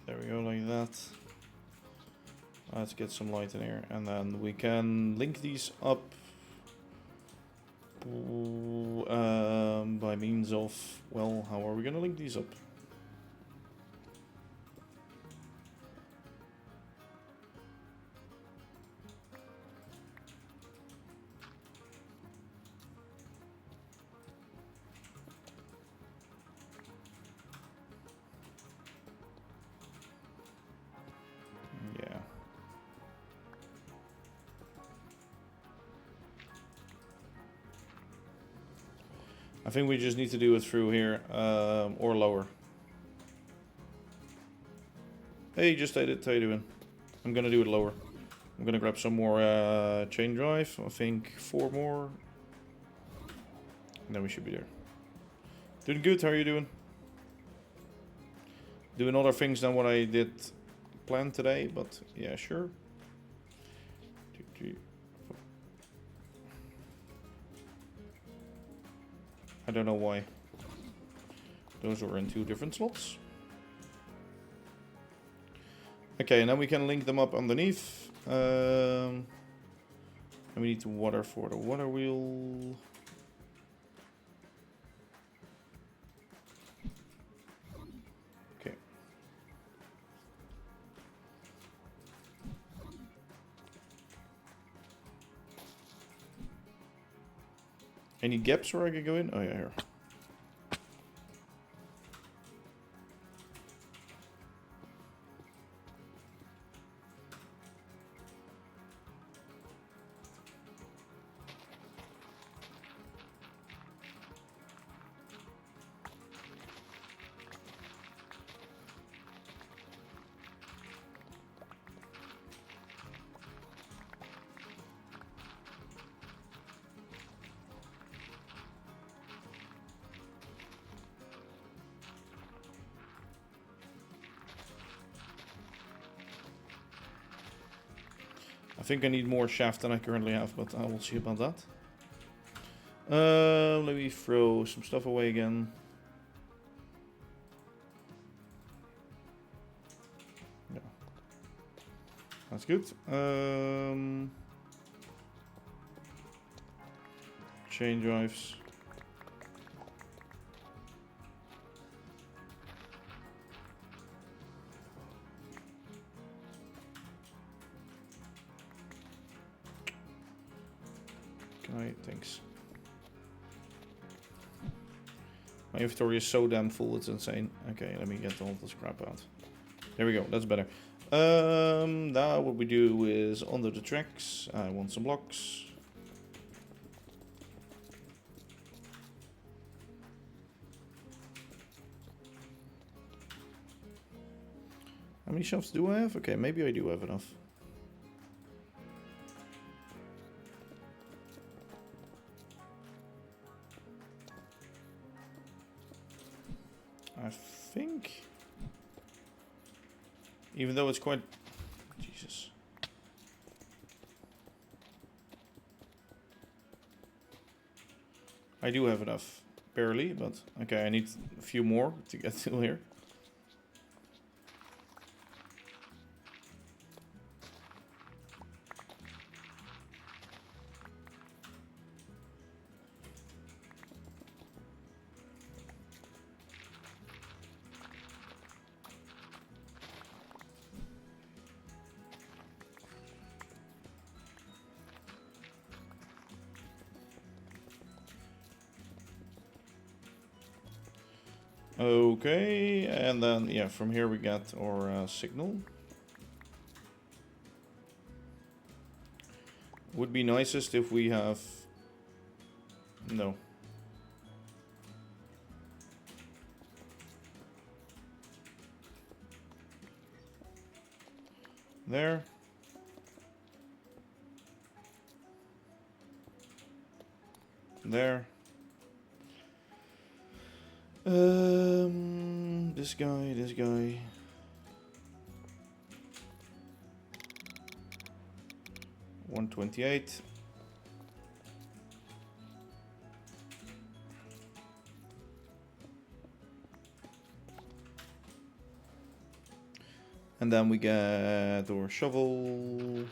There we go, like that. Let's get some light in here, and then we can link these up by means of, well, how are we gonna link these up? Yeah. I think we just need to do it through here, or lower. Hey, just did it. How you doing? I'm gonna do it lower. I'm gonna grab some more chain drive. I think 4 more. And then we should be there. Doing good. How are you doing? Doing other things than what I did plan today, but yeah, sure. 2, 3, 4. I don't know why. Those were in 2 different slots. Okay, and then we can link them up underneath. And we need to water for the water wheel. Okay. Any gaps where I can go in? Oh yeah, here. I think I need more shaft than I currently have, but I will see about that. Let me throw some stuff away again. Yeah. That's good. Chain drives. Thanks. My inventory is so damn full, it's insane. Okay, let me get all the scrap out. There we go, that's better. Now what we do is under the tracks, I want some blocks. How many shafts do I have? Okay, maybe I do have enough. I think, even though it's quite, Jesus. I do have enough, barely, but okay, I need a few more to get to here. Okay, and then, yeah, from here we get our signal. Would be nicest if we have... No. There. There. This guy. 128. And then we get our shovel.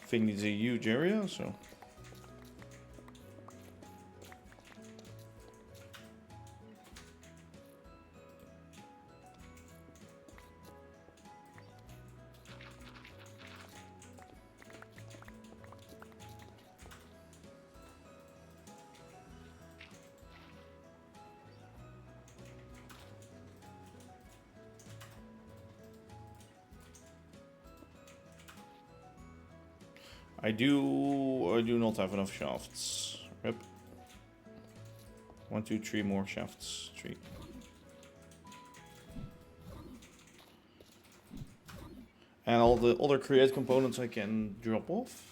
Thing needs a huge area, so. I do not have enough shafts. Rip. 1, 2, 3 more shafts. 3. And all the other create components I can drop off.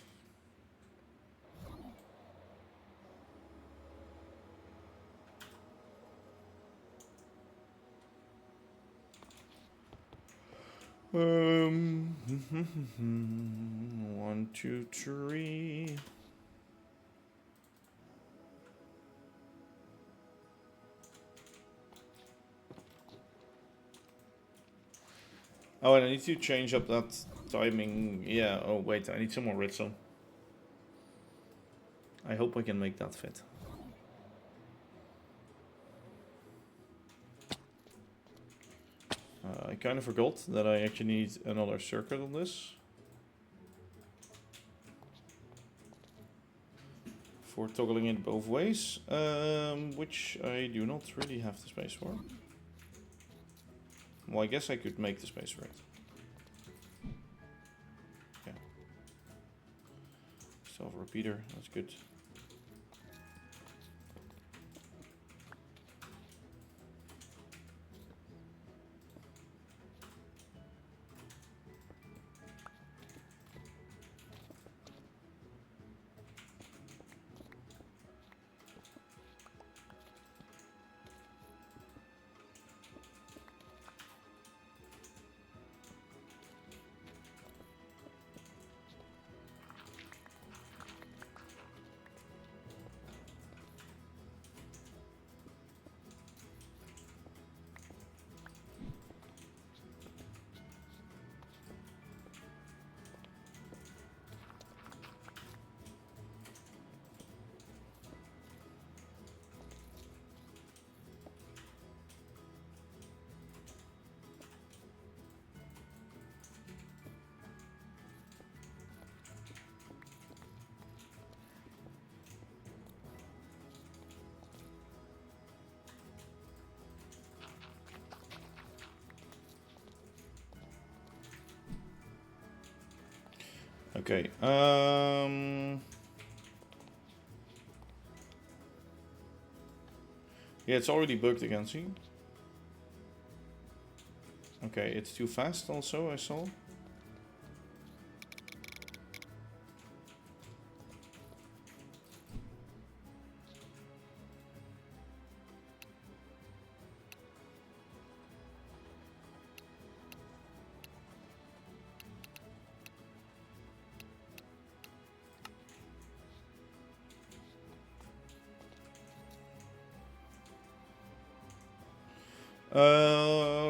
One, 2, 3. Oh, and I need to change up that timing. Yeah, oh wait, I need some more redstone. I hope I can make that fit. I kind of forgot that I actually need another circuit on this. For toggling it both ways, which I do not really have the space for. Well, I guess I could make the space for it. Yeah. Still have a repeater, that's good. Okay, yeah, it's already bugged again, see? Okay, it's too fast also, I saw.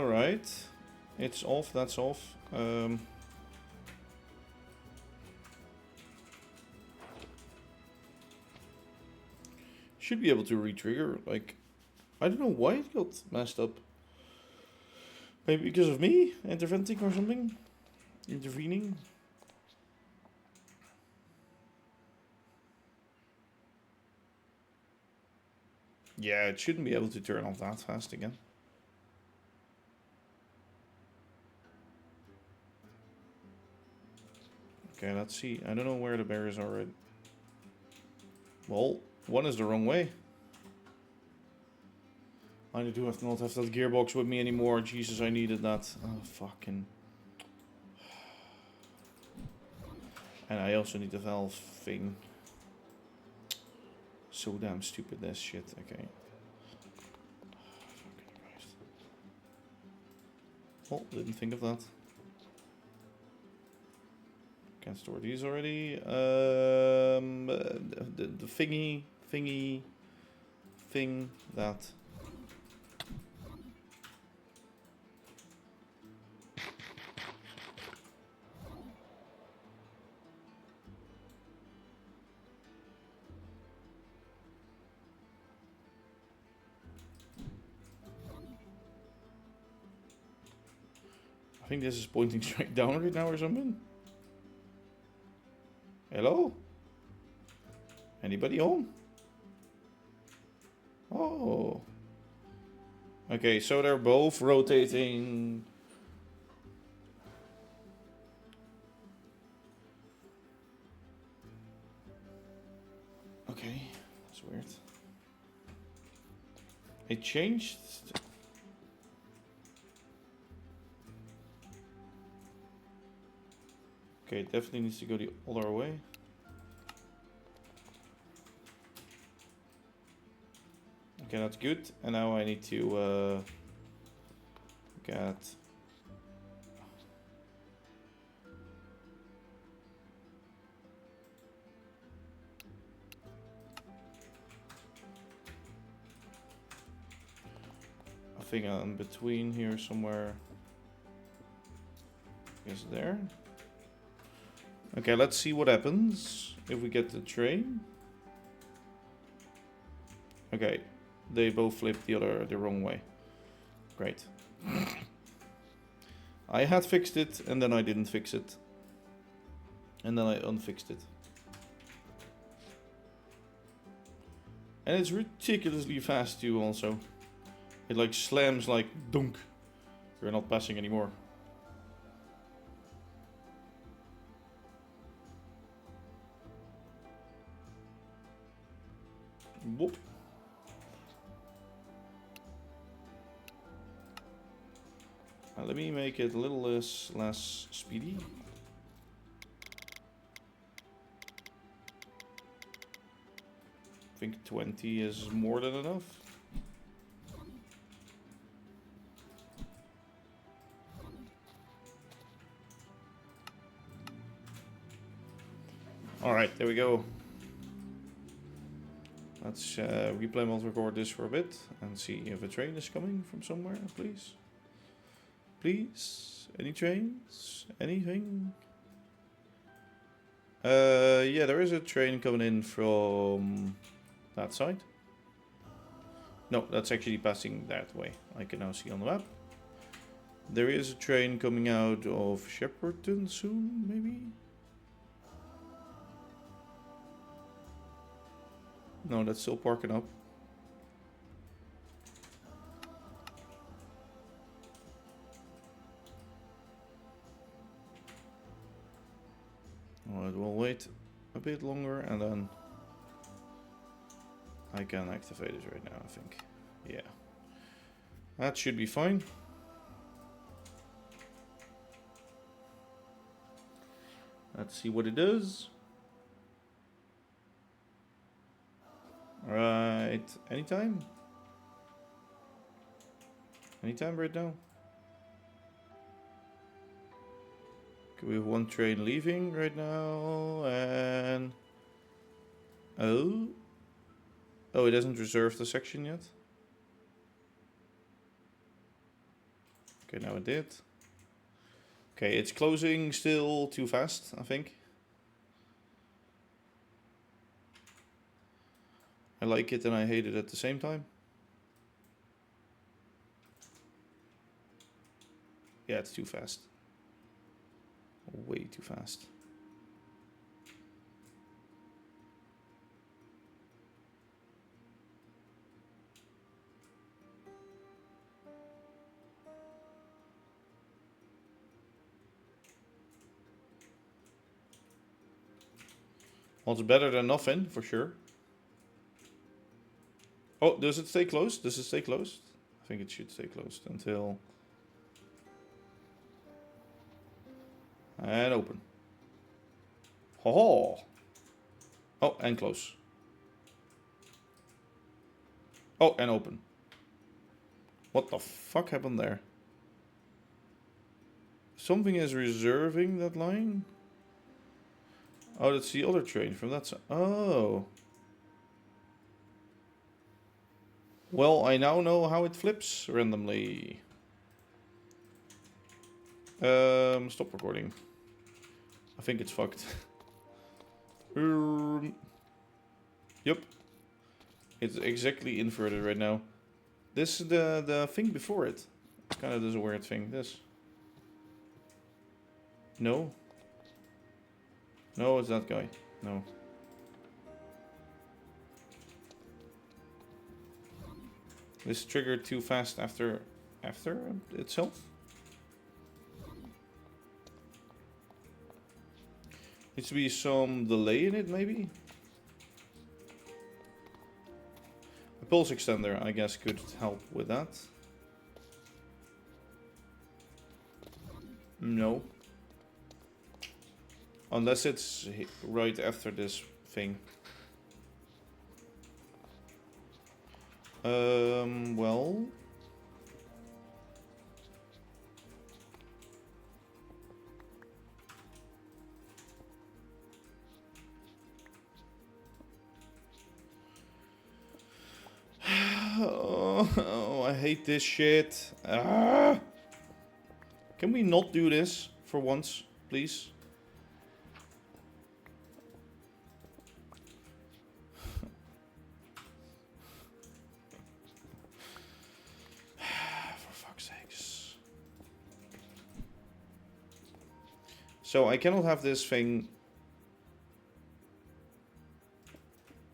Right. It's off, that's off. Should be able to re-trigger, like, I don't know why it got messed up. Maybe because of me interventing or something? Intervening? Yeah, it shouldn't be able to turn off that fast again. Okay, let's see. I don't know where the barriers are. Well, one is the wrong way. I do have to not have that gearbox with me anymore. Jesus, I needed that. Oh, fucking. And I also need the valve thing. So damn stupid, this shit. Okay. Fucking Christ. Oh, didn't think of that. Can't store these already. The thingy thing that. I think this is pointing straight down right now or something. Hello? Anybody home? Oh. Okay, so they're both rotating. Okay, that's weird. It changed. Okay, it definitely needs to go the other way. Okay, that's good. And now I need to get a thing in between here somewhere. Is there? Okay, let's see what happens if we get the train. Okay, they both flipped the wrong way. Great. I had fixed it and then I didn't fix it. And then I unfixed it. And it's ridiculously fast too also. It like slams like dunk. You're not passing anymore. Whoop. Let me make it a little less speedy. I think 20 is more than enough. Alright, there we go. Let's replay mode record this for a bit and see if a train is coming from somewhere, please. Please? Any trains? Anything? Yeah, there is a train coming in from that side. No, that's actually passing that way. I can now see on the map. There is a train coming out of Shepperton soon, maybe? No, that's still parking up. Alright, we'll wait a bit longer and then I can activate it right now, I think. Yeah. That should be fine. Let's see what it does. Right, anytime? Anytime right now? Okay, we have one train leaving right now, and... Oh, it hasn't reserved the section yet? Okay, now it did. Okay, it's closing still too fast, I think. I like it and I hate it at the same time. Yeah, it's too fast. Way too fast. Well, it's better than nothing, for sure. Oh, does it stay closed? Does it stay closed? I think it should stay closed until... And open. Ho-ho! Oh, and close. Oh, and open. What the fuck happened there? Something is reserving that line? Oh, that's the other train from that side. Oh. Well, I now know how it flips randomly. Stop recording. I think it's fucked. Yep. It's exactly inverted right now. This is the thing before it. It kind of does a weird thing. This. No. No, it's that guy. No. This triggered too fast after itself. Needs to be some delay in it, maybe. A pulse extender, I guess, could help with that. No. Unless it's right after this thing. Well... Oh, I hate this shit. Ah! Can we not do this for once, please? For fuck's sakes. So I cannot have this thing.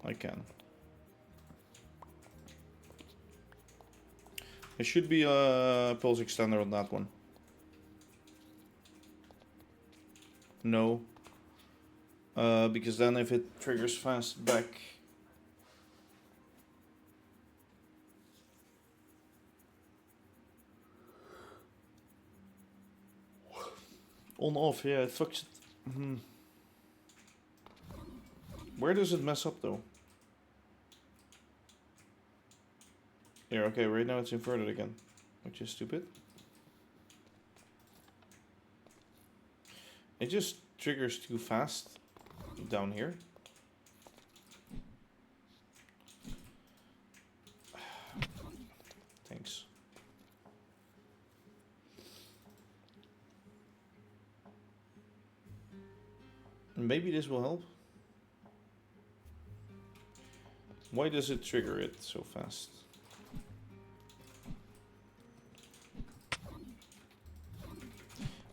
I can. There should be a pulse extender on that one. No. Because then if it triggers fast back... On off, yeah, it fucks it. Where does it mess up though? Here, okay, right now it's inverted again, which is stupid. It just triggers too fast down here. Thanks. Maybe this will help. Why does it trigger it so fast?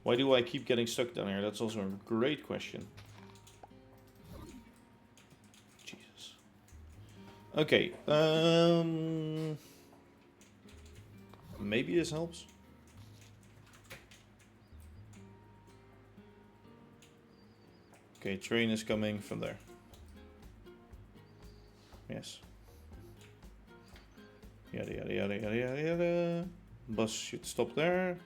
Why do I keep getting stuck down here? That's also a great question. Jesus. Okay. Maybe this helps. Okay, train is coming from there. Yes. Yada yada yada yada yada yada. Bus should stop there.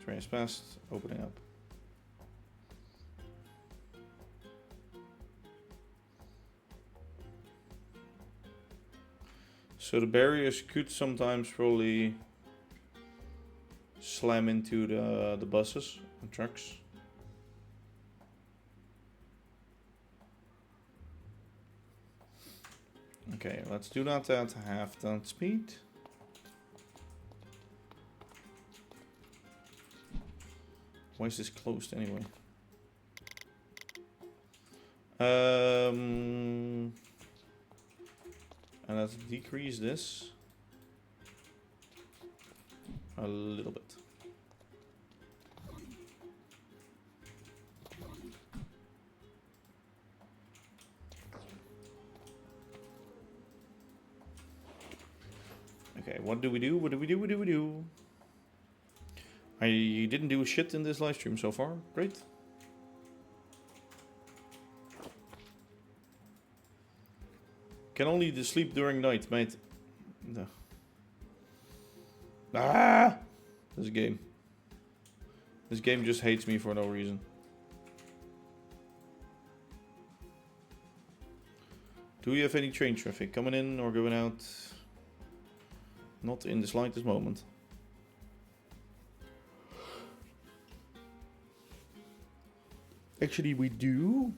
Train is past, opening up. So the barriers could sometimes probably slam into the buses and trucks. Okay, let's do that at half that speed. Why is this closed anyway? And let's decrease this a little bit. Okay, what do we do? What do we do? What do we do? I didn't do shit in this live stream so far. Great. Can only sleep during night, mate. No. Ah! This game. This game just hates me for no reason. Do you have any train traffic coming in or going out? Not in the slightest moment. Actually, we do.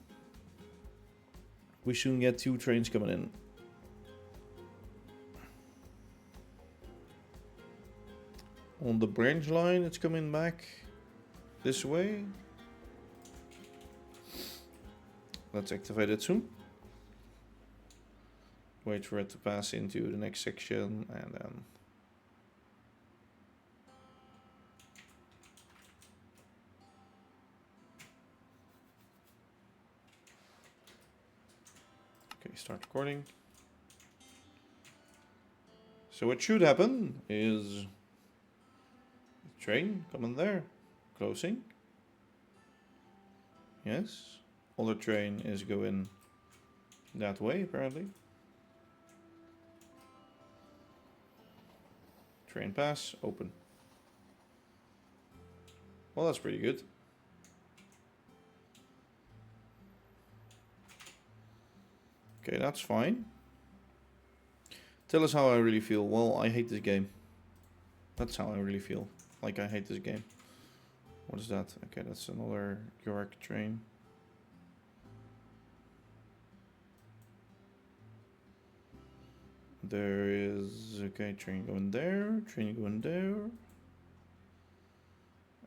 We soon get 2 trains coming in. On the branch line, it's coming back this way. Let's activate it soon. Wait for it to pass into the next section and then... Okay, start recording. So what should happen is... Train coming there, closing. Yes, other train is going that way apparently. Train pass, open. Well, that's pretty good. Okay, that's fine. Tell us how I really feel. Well, I hate this game. That's how I really feel. Like, I hate this game. What is that? Okay, that's another York train. There is... Okay, train going there. Train going there.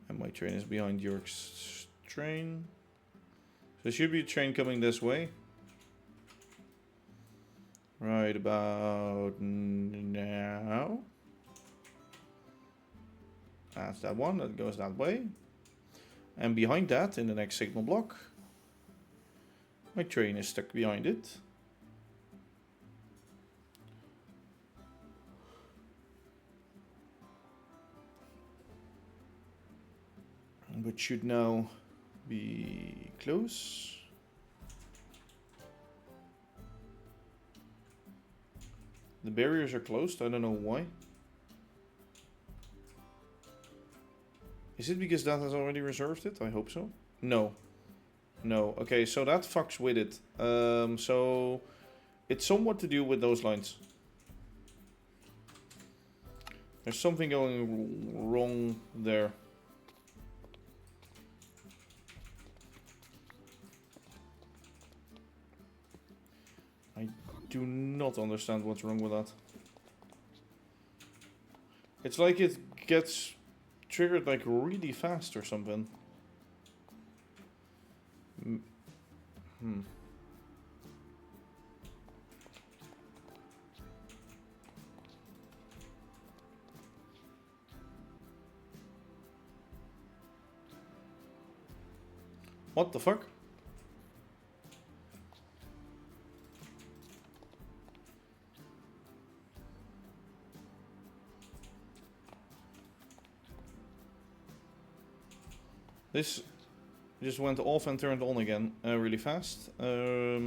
And my train is behind York's train. So there should be a train coming this way. Right about now. That's that one, that goes that way. And behind that, in the next signal block, my train is stuck behind it. Which should now be close. The barriers are closed, I don't know why. Is it because that has already reserved it? I hope so. No. No. Okay, so that fucks with it. So it's somewhat to do with those lines. There's something going wrong there. I do not understand what's wrong with that. It's like it gets triggered like really fast or something. What the fuck? This just went off and turned on again really fast. Yeah,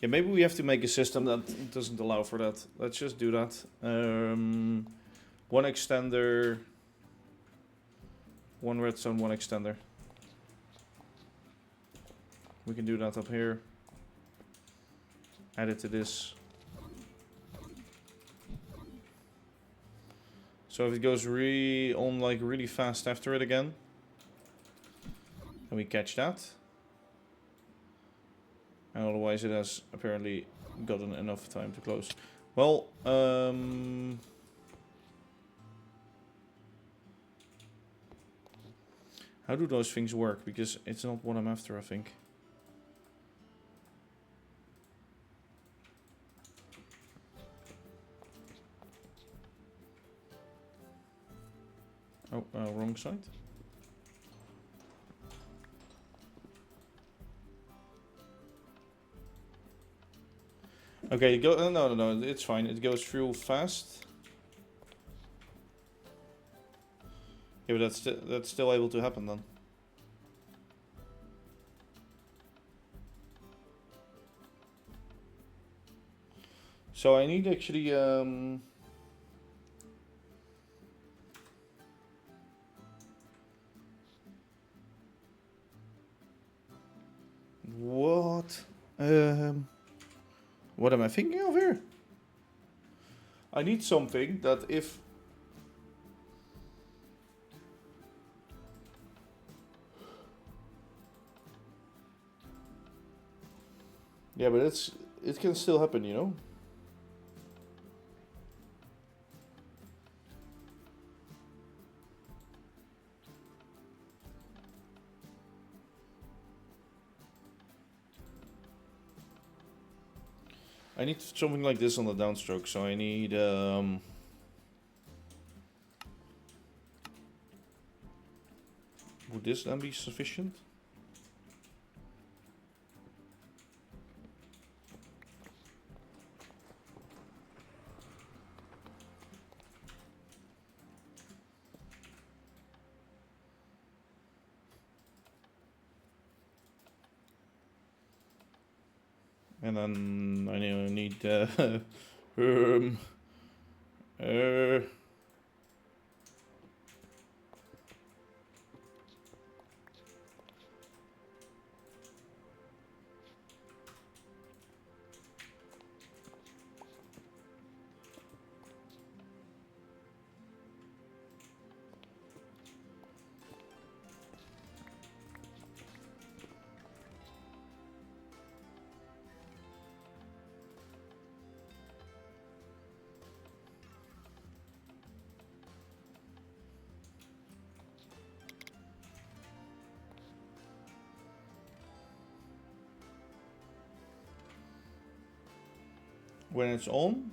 maybe we have to make a system that doesn't allow for that. Let's just do that. One extender, one redstone, one extender. We can do that up here. Add it to this. So if it goes really fast after it again, and we catch that. And otherwise it has apparently gotten enough time to close. Well, how do those things work? Because it's not what I'm after, I think. Oh, wrong side. Okay, go. No, it's fine. It goes through fast. Yeah, but that's still able to happen then. So I need actually what what am I thinking of here? I need something that if yeah, but it can still happen, you know. I need something like this on the downstroke, so I need would this then be sufficient? And then I need um, uh, when it's on.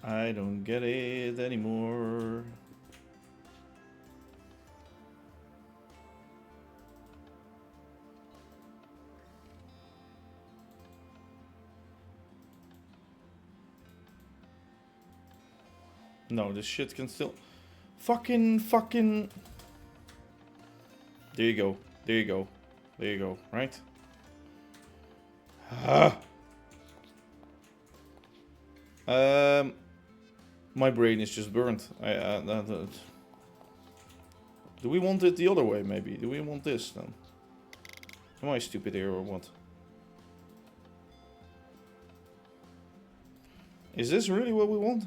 I don't get it anymore. No, this shit can still fucking. There you go. There you go. There you go. Right? Ah. My brain is just burnt. Do we want it the other way, maybe? Do we want this, then? Am I stupid here, or what? Is this really what we want?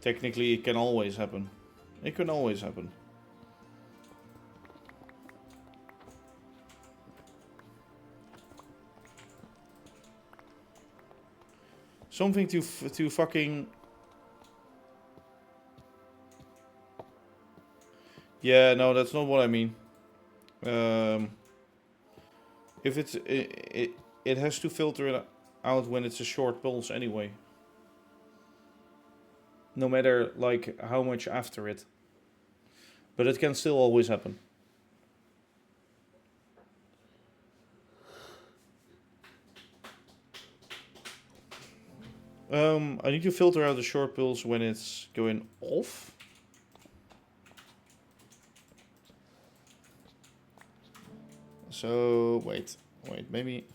Technically, it can always happen. It can always happen. Something to fucking... Yeah, no, that's not what I mean. If it's... It has to filter it out when it's a short pulse anyway. No matter, like, how much after it. But it can still always happen. I need to filter out the short pulse when it's going off. So, wait, maybe...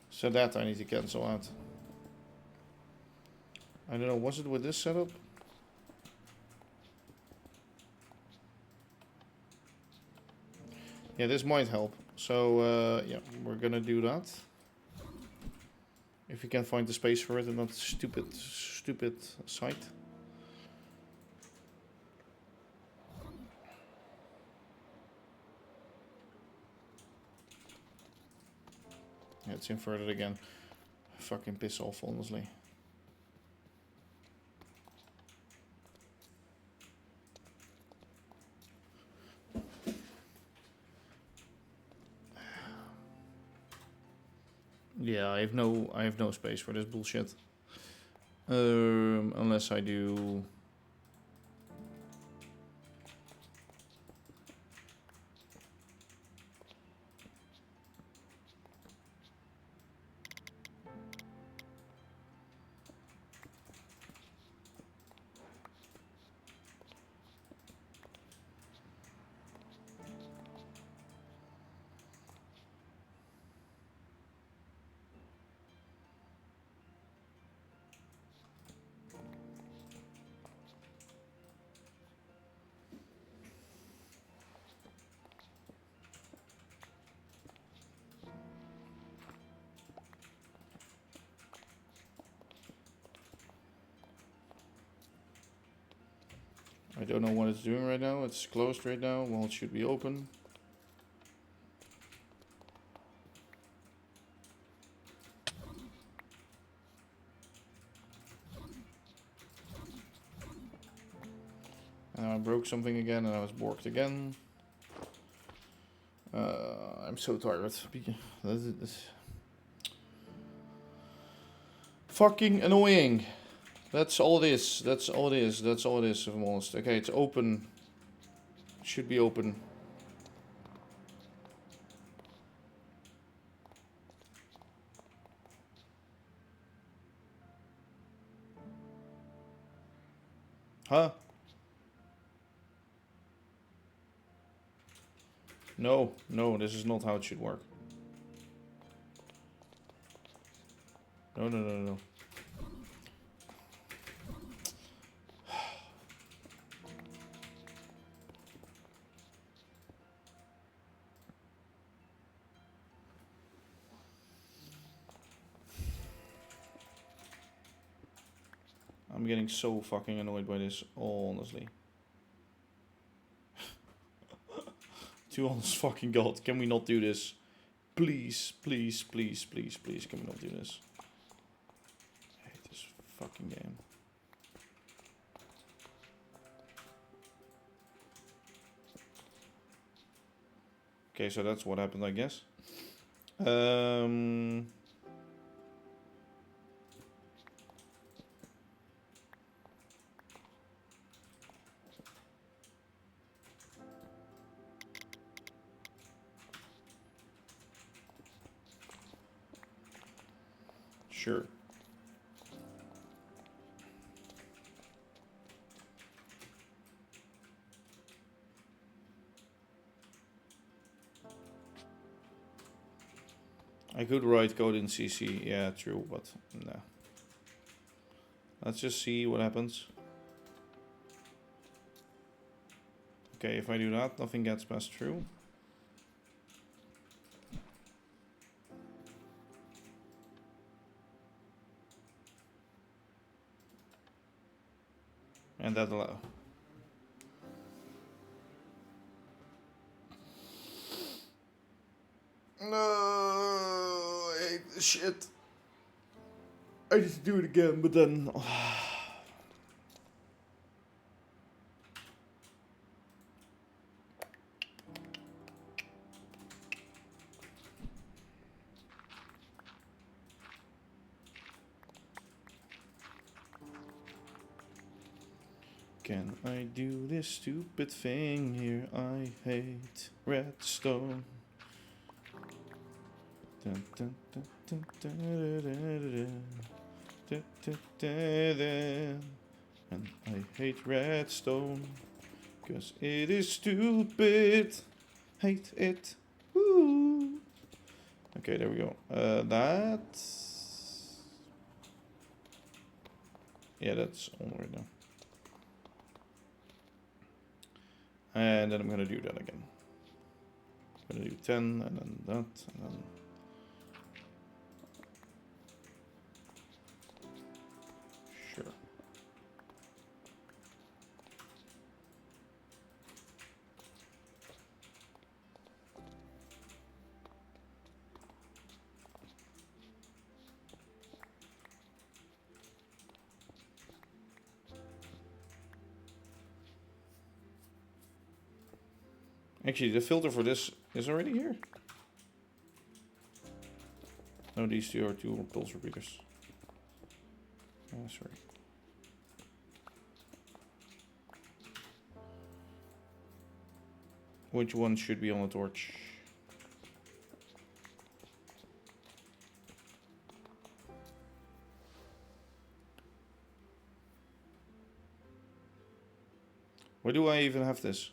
So that I need to cancel out. I don't know, was it with this setup? Yeah, this might help. So, yeah, we're gonna do that. If you can find the space for it and not stupid site. Yeah, it's inverted again. Fucking piss off, honestly. Yeah, I have no space for this bullshit. Unless I do. I don't know what it's doing right now. It's closed right now. Well, it should be open. And I broke something again and I was borked again. I'm so tired. That's fucking annoying. That's all it is. That's all it is. That's all it is, if I'm honest. Okay, it's open. Should be open. Huh? No, no, this is not how it should work. No, no, no, no. I'm getting so fucking annoyed by this, honestly. To honest fucking god, can we not do this? Please, please, please, please, please, can we not do this? I hate this fucking game. Okay, so that's what happened, I guess. Sure. I could write code in CC, yeah, true, but no. Let's just see what happens. Okay, if I do that, nothing gets passed through. And that allow. No, I hate this shit. I need to do it again, but then. Can I do this stupid thing here? I hate redstone. Dun, dun, dun, dun, dun, dun, dun, dun, dun. And I hate redstone, 'cause it is stupid. Hate it. Woo. Okay, there we go. That's... Yeah, that's on right now. And then I'm gonna do that again. I'm gonna do 10, and then that, and then... Sure. Actually, the filter for this is already here. No, these two are two pulse repeaters. Oh, sorry. Which one should be on the torch? Where do I even have this?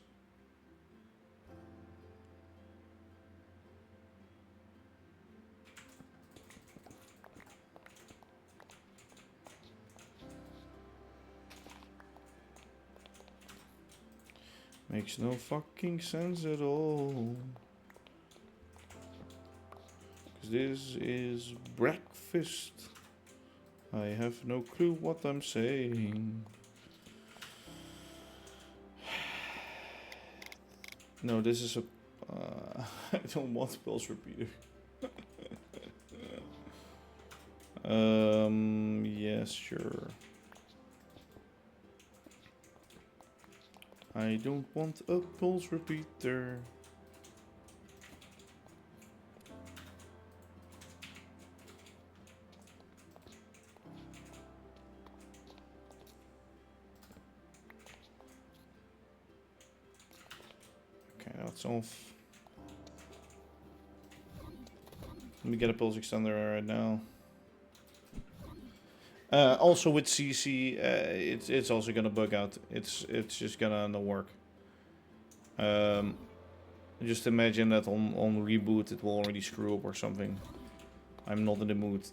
Makes no fucking sense at all. Because this is breakfast. I have no clue what I'm saying. No, this is a... I don't want pulse repeater. Yes, sure. I don't want a pulse repeater. Okay, that's off. Let me get a pulse extender right now. Also with CC, it's also gonna bug out. It's just gonna not work. Just imagine that on reboot it will already screw up or something. I'm not in the mood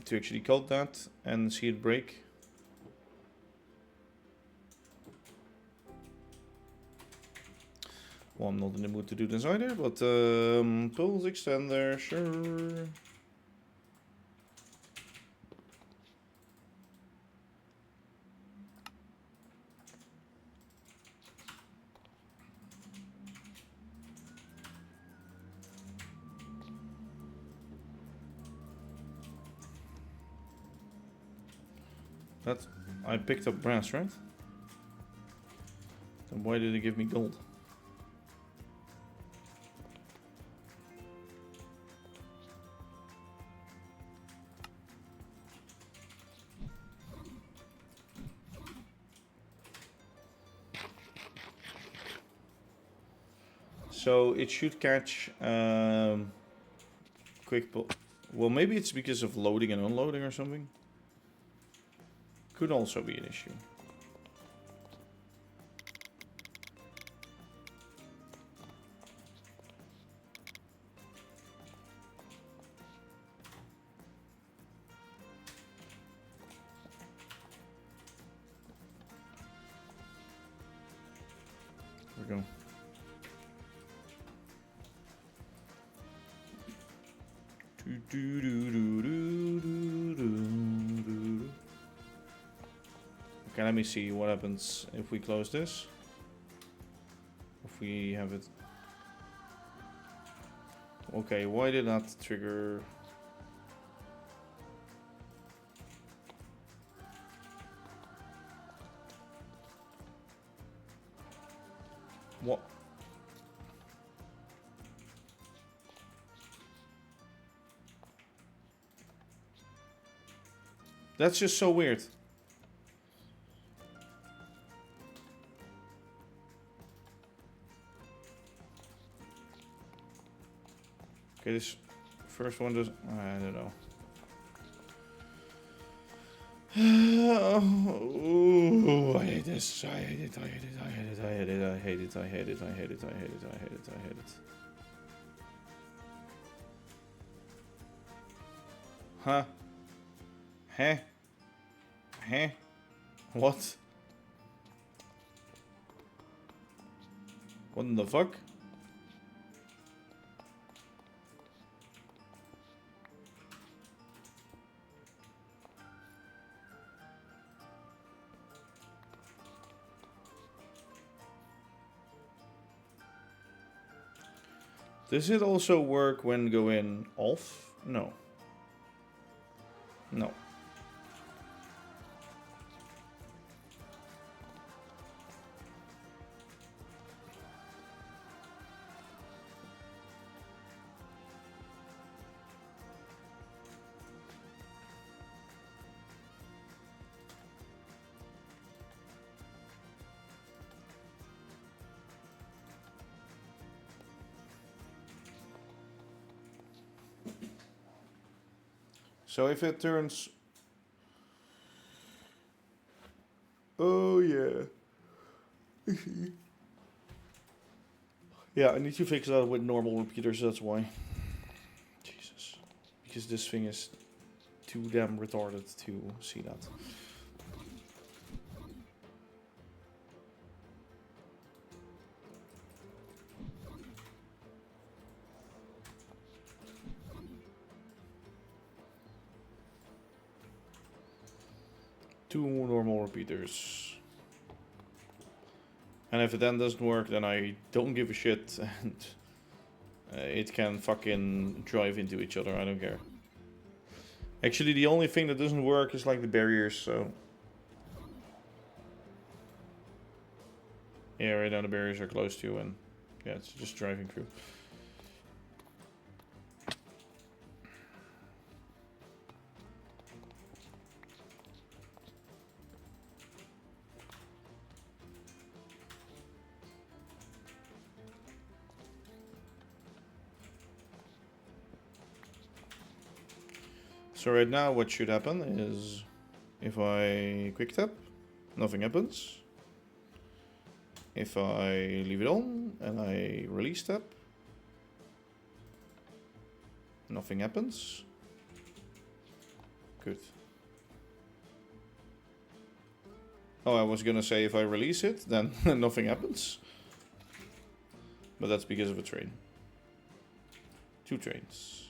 to actually code that and see it break. Well, I'm not in the mood to do this either, but pulse extender, sure. That I picked up brass, right? Then why did it give me gold? So it should catch quick pull. Well, maybe it's because of loading and unloading or something. Could also be an issue. There we go. Okay, let me see what happens if we close this. If we have it. Okay, why did that trigger? What? That's just so weird. Okay, this first one does... I don't know. Oh, I hate this. I hate it. I hate it. I hate it. I hate it. I hate it. I hate it. I hate it. I hate it. I hate it. I hate it. Huh? Huh? Huh? What? What in the fuck? Does it also work when going off? No. No. So if it turns... Oh yeah. Yeah, I need to fix that with normal repeaters, that's why. Jesus. Because this thing is too damn retarded to see that. Two normal repeaters. And if it then doesn't work, then I don't give a shit, and it can fucking drive into each other, I don't care. Actually, the only thing that doesn't work is like the barriers, so... Yeah, right now the barriers are close to you, and yeah, it's just driving through. So right now what should happen is if I quick tap, nothing happens. If I leave it on and I release tap, nothing happens. Good. Oh, I was gonna say if I release it, then nothing happens. But that's because of a train. Two trains.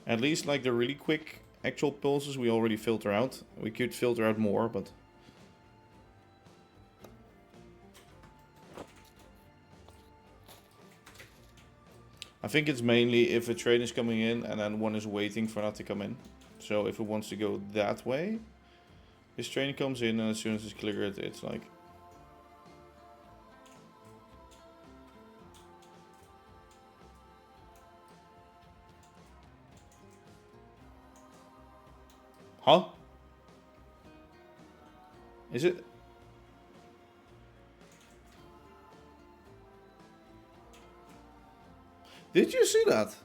At least like the really quick actual pulses we already filter out. We could filter out more, but... I think it's mainly if a train is coming in and then one is waiting for that to come in. So if it wants to go that way, this train comes in and as soon as it's cleared, it's like... Huh? Is it? Did you see that?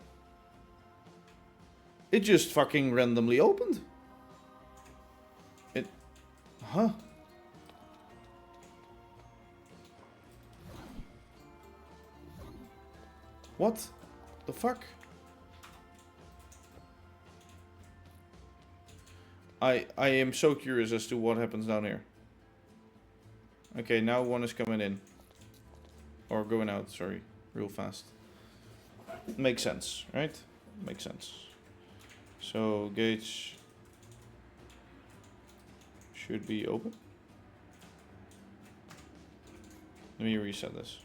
It just fucking randomly opened. It... Huh? What the fuck? I am so curious as to what happens down here. Okay, now one is coming in. Or going out, sorry. Real fast. Makes sense, right? Makes sense. So, gates should be open. Let me reset this.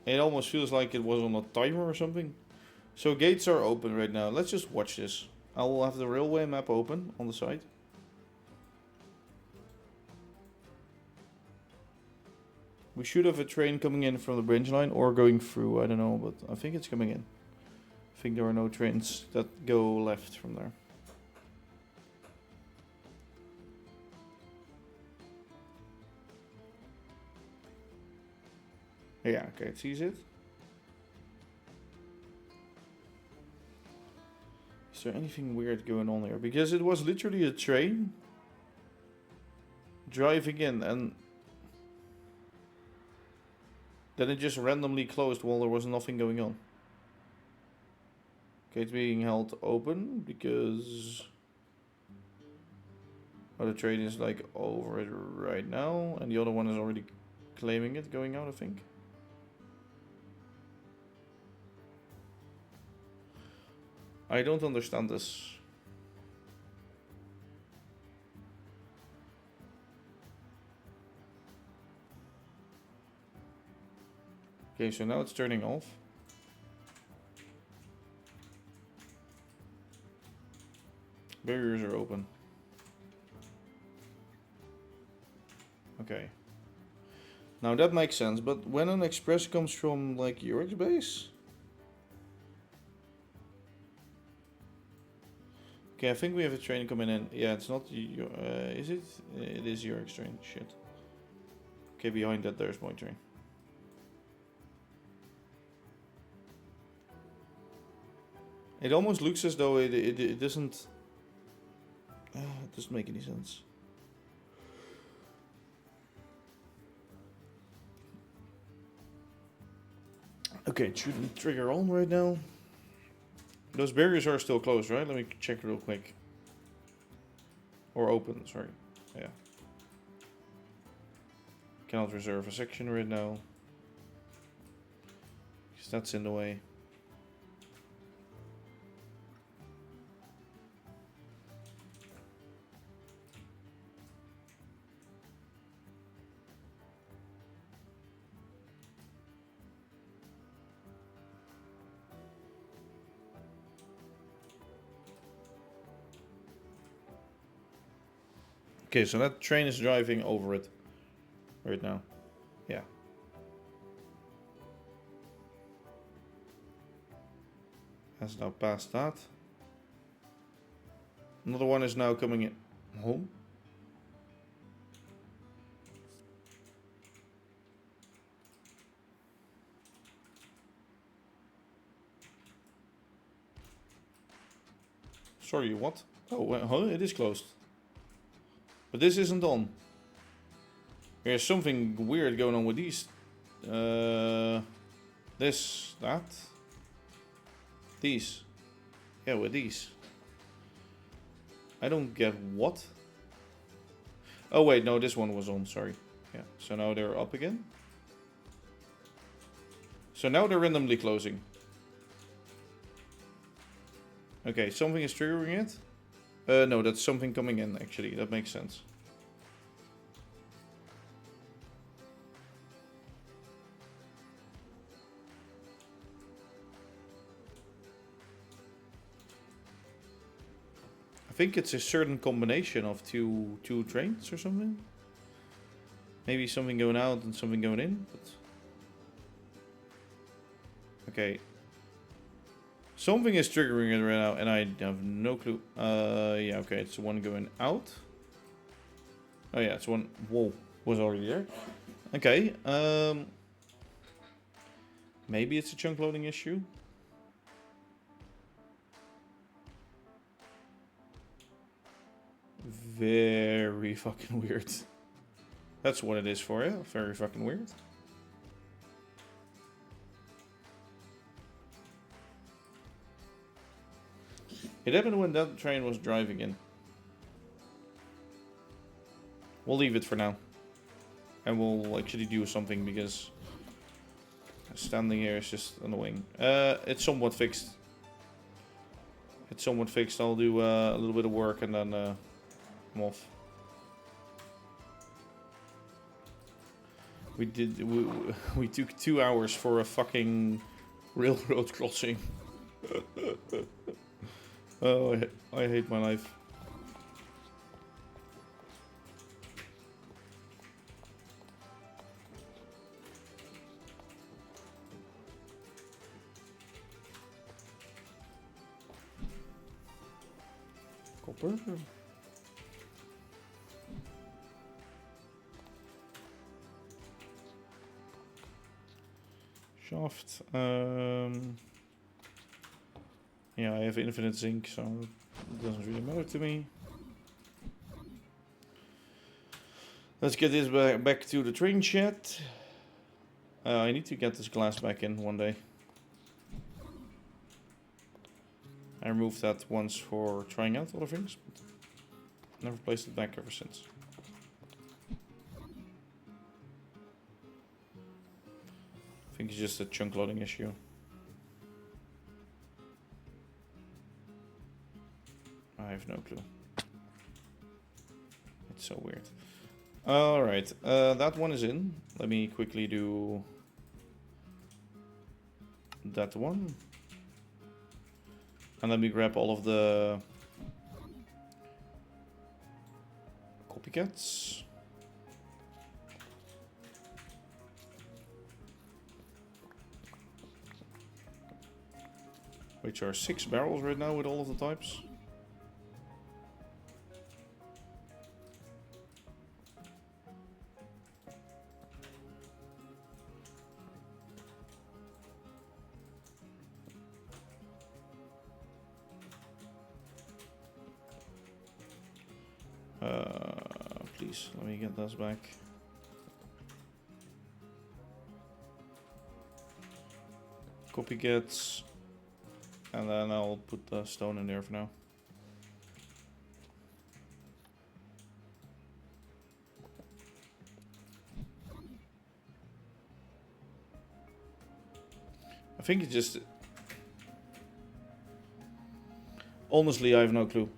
It almost feels like it was on a timer or something. So gates are open right now. Let's just watch this. I will have the railway map open on the side. We should have a train coming in from the branch line or going through, I don't know, but I think it's coming in. I think there are no trains that go left from there. Yeah, okay, it sees it. Is there anything weird going on here? Because it was literally a train driving in and then it just randomly closed while there was nothing going on. Okay, it's being held open because the train is like over it right now and the other one is already claiming it going out, I think. I don't understand this. Okay, so now it's turning off. Barriers are open. Okay. Now that makes sense, but when an express comes from like your base, Okay, I think we have a train coming in. Yeah, it's not your. Is it? It is your train. Shit. Okay, behind that there's my train. It almost looks as though it doesn't. It doesn't make any sense. Okay, it shouldn't trigger on right now. Those barriers are still closed, right? Let me check real quick. Or open, sorry. Yeah. Cannot reserve a section right now. Because that's in the way. Okay, so that train is driving over it right now. Yeah. Has now passed that. Another one is now coming in home. Sorry, what? Oh, well, it is closed. But this isn't on. There's something weird going on with these. This, that. These. Yeah, with these. I don't get what. Oh wait, no, this one was on, sorry. Yeah, so now they're up again. So now they're randomly closing. Okay, something is triggering it. No, that's something coming in, actually. That makes sense. I think it's a certain combination of two trains or something. Maybe something going out and something going in, but... Okay. Something is triggering it right now, and I have no clue. Yeah, okay, it's the one going out. Oh yeah, it's one. Whoa, was already there. Okay. Maybe it's a chunk loading issue. Very fucking weird. That's what it is for you. Very fucking weird. It happened when that train was driving in. We'll leave it for now. And we'll actually do something because standing here is just annoying. It's somewhat fixed. It's somewhat fixed. I'll do a little bit of work and then I'm off. We took 2 hours for a fucking railroad crossing. Oh, I hate my life. Copper. Shaft. Yeah, I have infinite zinc, so it doesn't really matter to me. Let's get this back to the train shed. I need to get this glass back in one day. I removed that once for trying out other things, but never placed it back ever since. I think it's just a chunk loading issue. I have no clue. It's so weird. Alright, that one is in. Let me quickly do that one. And let me grab all of the copycats. Which are 6 barrels right now with all of the types. these. Let me get those back. Copycats. And then I'll put the stone in there for now. I think it just... Honestly, I have no clue.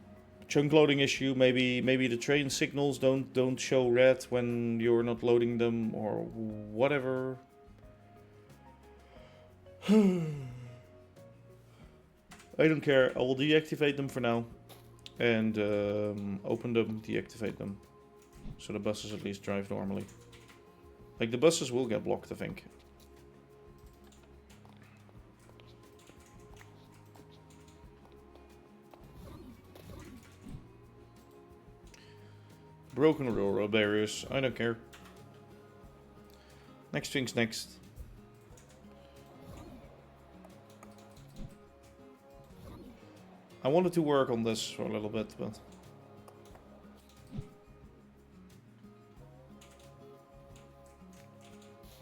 Chunk loading issue. Maybe the train signals don't show red when you're not loading them or whatever. I don't care. I will deactivate them for now and open them, deactivate them, so the buses at least drive normally. Like the buses will get blocked, I think. Broken railroad barriers. I don't care. Next thing's next. I wanted to work on this for a little bit, but...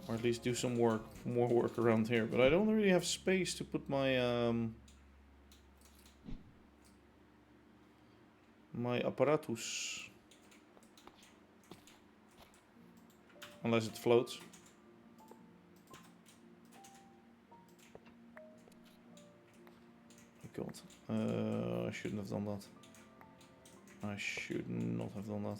Or at least do some work, more work around here. But I don't really have space to put my... my apparatus. Unless it floats. God. I shouldn't have done that. I should not have done that.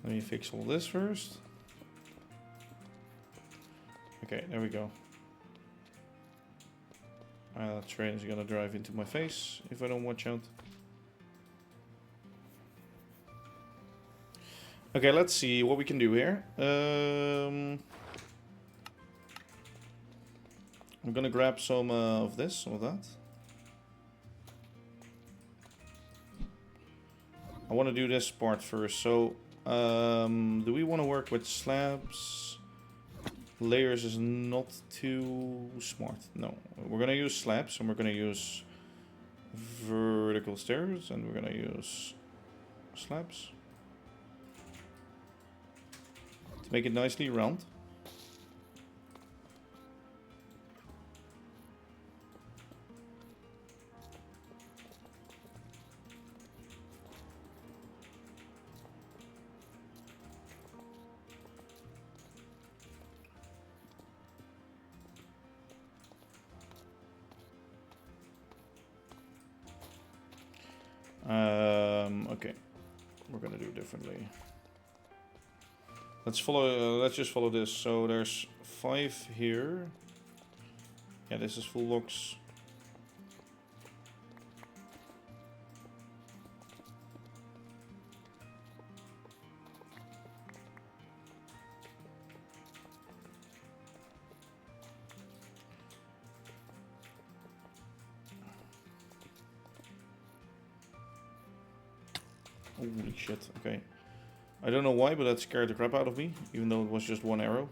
Let me fix all this first. Okay, there we go. That train is gonna drive into my face if I don't watch out. Okay, let's see what we can do here. I'm gonna grab some of this, some of that. I want to do this part first. So, do we want to work with slabs? Layers is not too smart. No, we're gonna use slabs and we're gonna use vertical stairs and we're gonna use slabs to make it nicely round. Okay, we're gonna do it differently. Let's follow. Let's just follow this. So there's 5 here. Yeah, this is full box. Holy shit, okay. I don't know why, but that scared the crap out of me, even though it was just 1 arrow.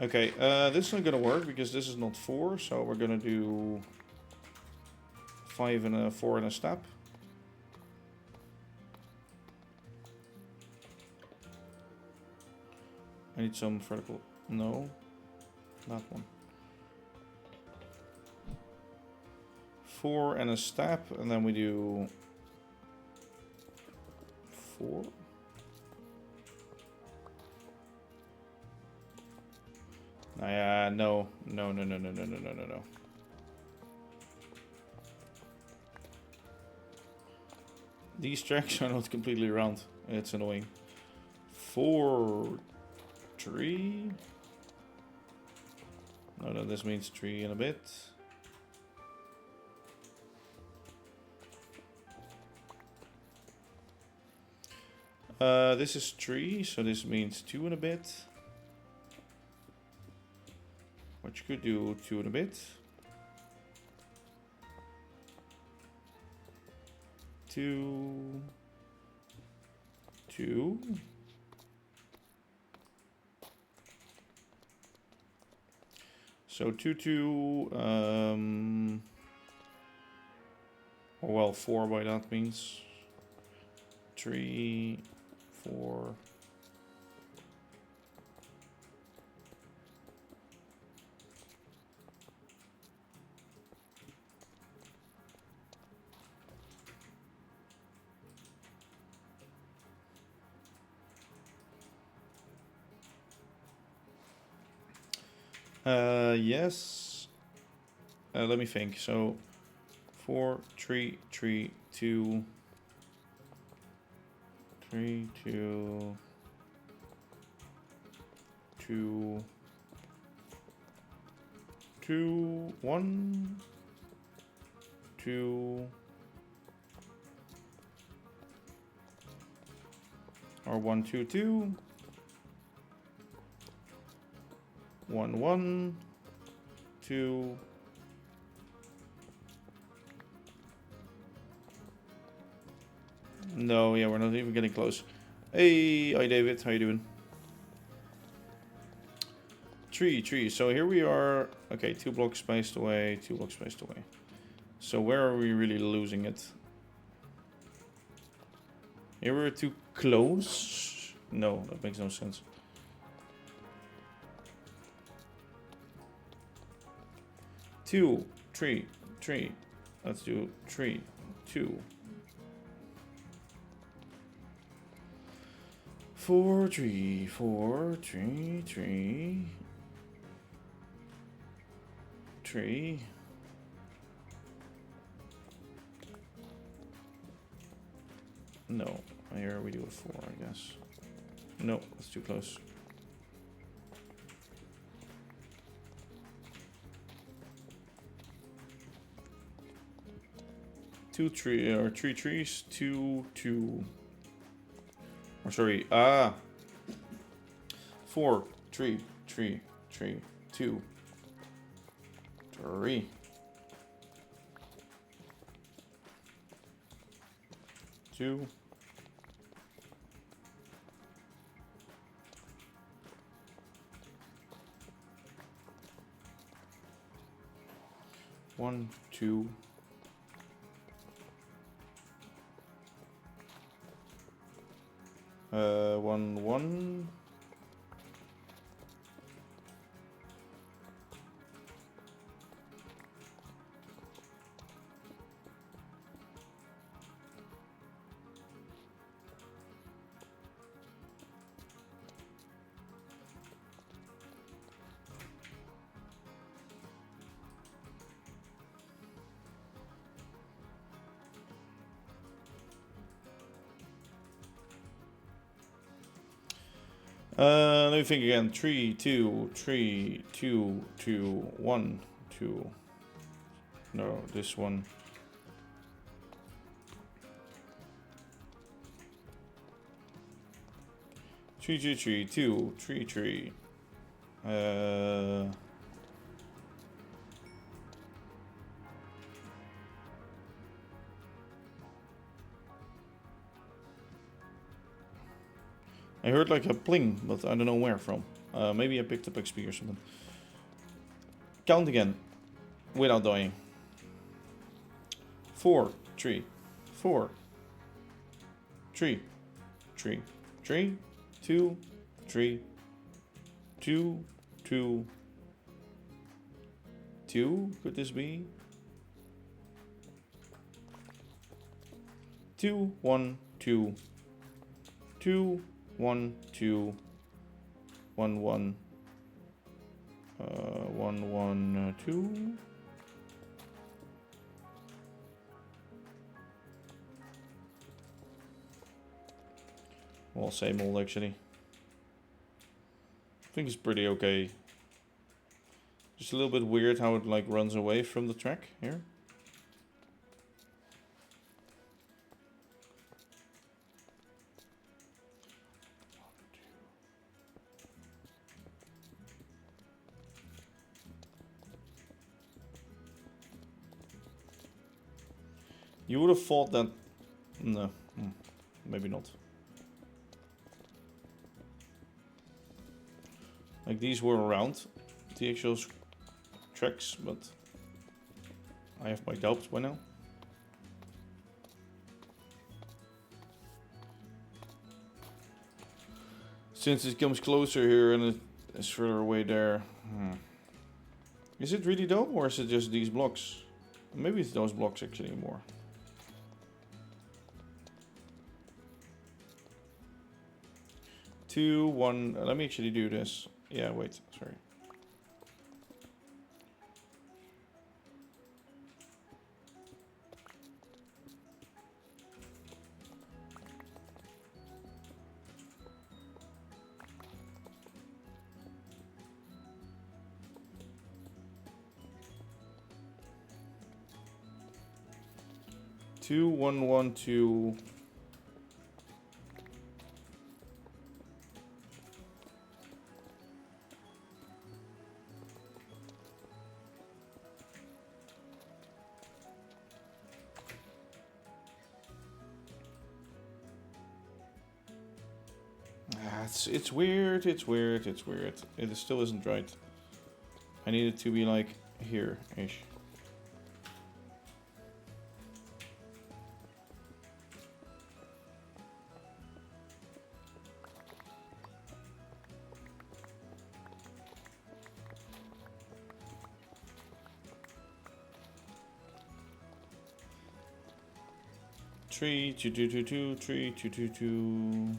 Okay, this is not gonna work because this is not 4, so we're gonna do 5 and a 4 and a step. I need some vertical. No, that one. 4 and a step, and then we do 4. No. These tracks are not completely round. It's annoying. 4, 3. No, this means 3 and a bit. This is 3, so this means 2 and a bit. What you could do, 2 and a bit. 2, 2. So 2, 2, or well, 4 by that means. 3, 4. Yes. Let me think. So 4, 3, 3, 2, 3, 2, 2, 2, 1, 2, or 1, 2, 2, 1, 1, 2. No, yeah, we're not even getting close. Hey, hi David, how you doing? 3, 3. So here we are. Okay, 2 blocks spaced away, 2 blocks spaced away. So where are we really losing it? Here we're too close. No, that makes no sense. Two, 3, 3. Let's do 3, 2. 4, 3, 4, 3, 3, 3. No, here we do a 4, I guess. No, that's too close. Two, 3, or 3 trees, 2, 2. Or sorry, 4, 3, 3, 3, 2, 3. 2. 1, 2. 1, 1. Let me think again. 3, 2, 3, 2, 2, 1, 2. No, this one. Three, 3, 3, 2, 3, 3. I heard like a pling, but I don't know where from. Maybe I picked up XP or something. Count again, without dying. 4, 3, 4, 3, 3, 3, 2, 3, 2, 2, 2. Could this be? 2, 1, 2, 2. 1, 2, 1, 1, 1, 1, 2. Well, same old actually. I think it's pretty okay. Just a little bit weird how it like runs away from the track here. You would have thought that... No, maybe not. Like these were around the actual tracks, but I have my doubts by now. Since it comes closer here and it is further away there. Is it really dope or is it just these blocks? Maybe it's those blocks actually more. Two, one. Let me actually do this. Yeah, wait, sorry. Two, one, one, two. It's weird, it's weird, it's weird. It still isn't right. I need it to be like here-ish. Three, two, two, two, two, three, two, two, two.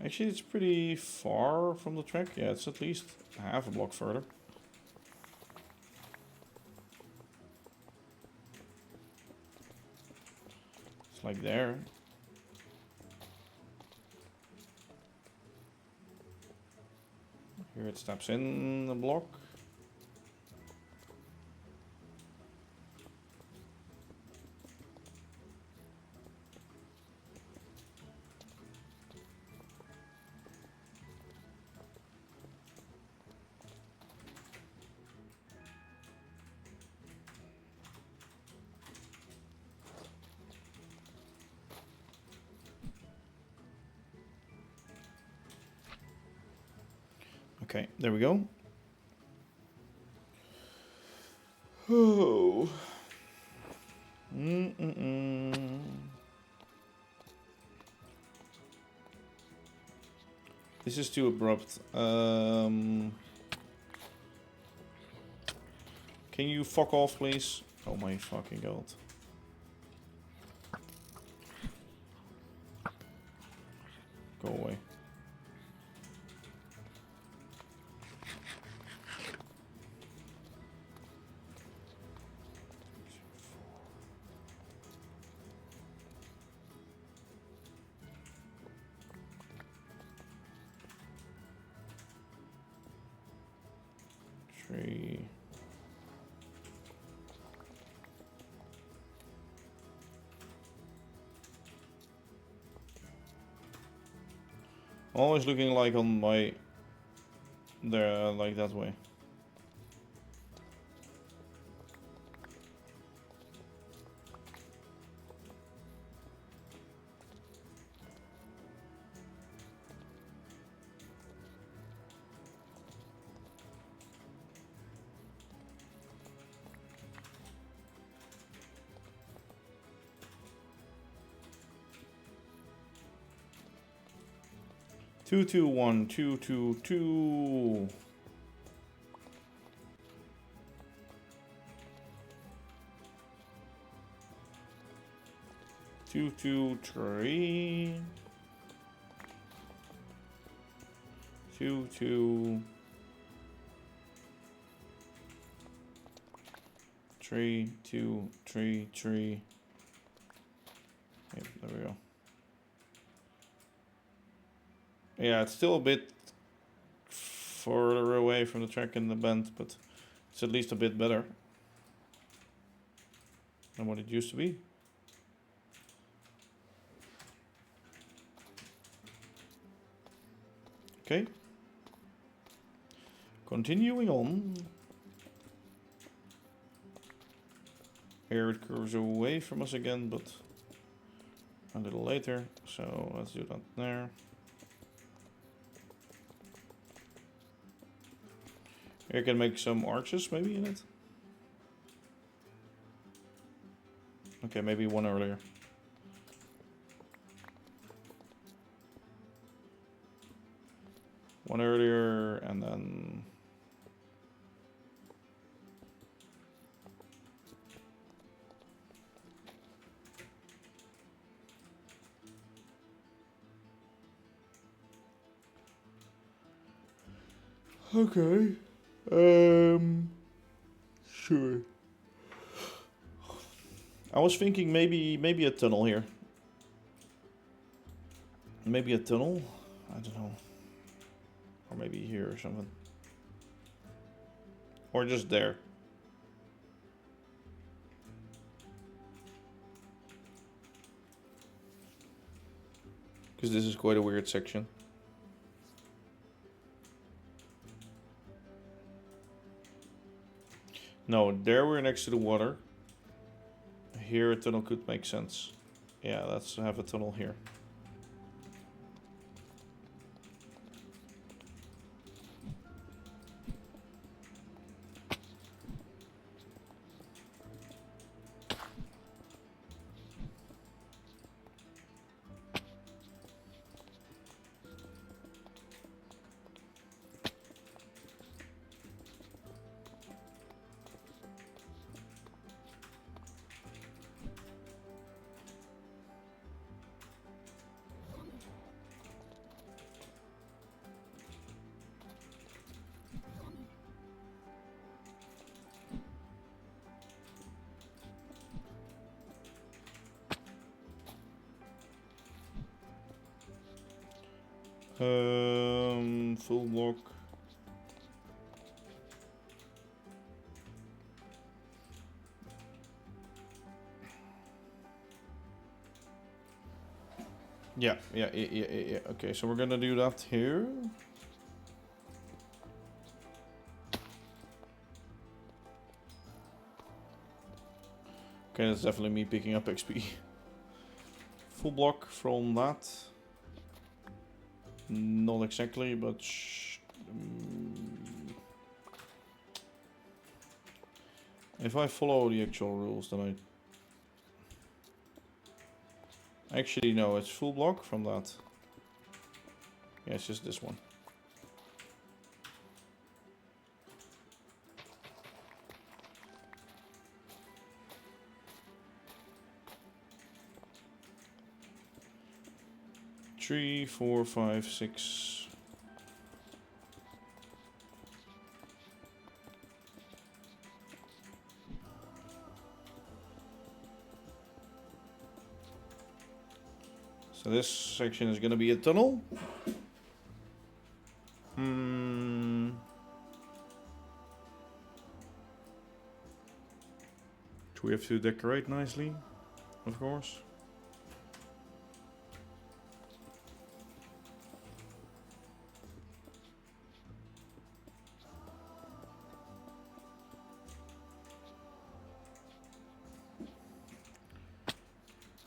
Actually, it's pretty far from the track. Yeah, it's at least half a block further. It's like there. Here it steps in the block. Okay, there we go. Oh. This is too abrupt. Can you fuck off, please? Oh my fucking god. Go away. Three. Always looking like on my there, like that way. Two, two, one, two, two, two. Two, two, three. Two, two. 3, 2, 3, 3. Yep, there we go. Yeah, it's still a bit further away from the track in the bend, but it's at least a bit better than what it used to be. Okay. Continuing on. Here it curves away from us again, but a little later. So let's do that there. Here I can make some arches maybe in it. Okay, maybe one earlier. One earlier and then... Okay. Sure. I was thinking maybe a tunnel here. Maybe a tunnel? I don't know. Or maybe here or something. Or just there. Because this is quite a weird section. No, there we're next to the water. Here a tunnel could make sense. Yeah, let's have a tunnel here. Full block. Yeah. Okay, so we're gonna do that here. Okay, that's definitely me picking up XP. Full block from that. Not exactly, but if I follow the actual rules, then actually no, it's full block from that. Yeah, it's just this one. Three, 4, 5, 6. So this section is going to be a tunnel. Which we have to decorate nicely, of course.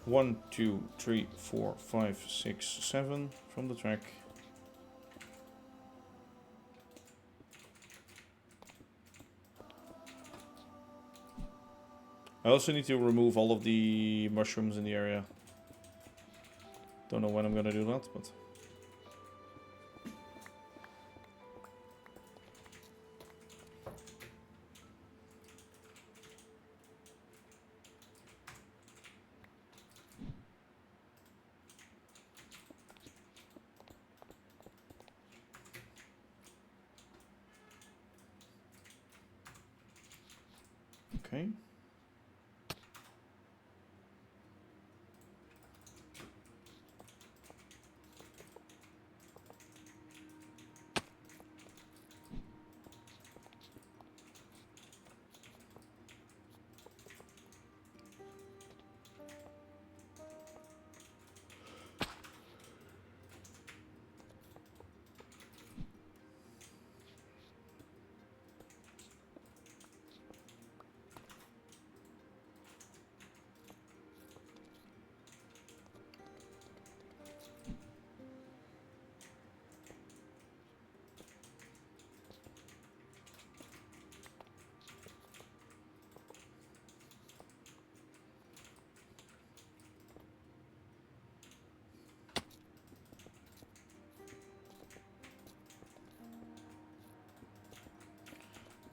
One, 2, 3, 4, 5, 6, 7 from the track. I also need to remove all of the mushrooms in the area. Don't know when I'm gonna do that, but... Okay.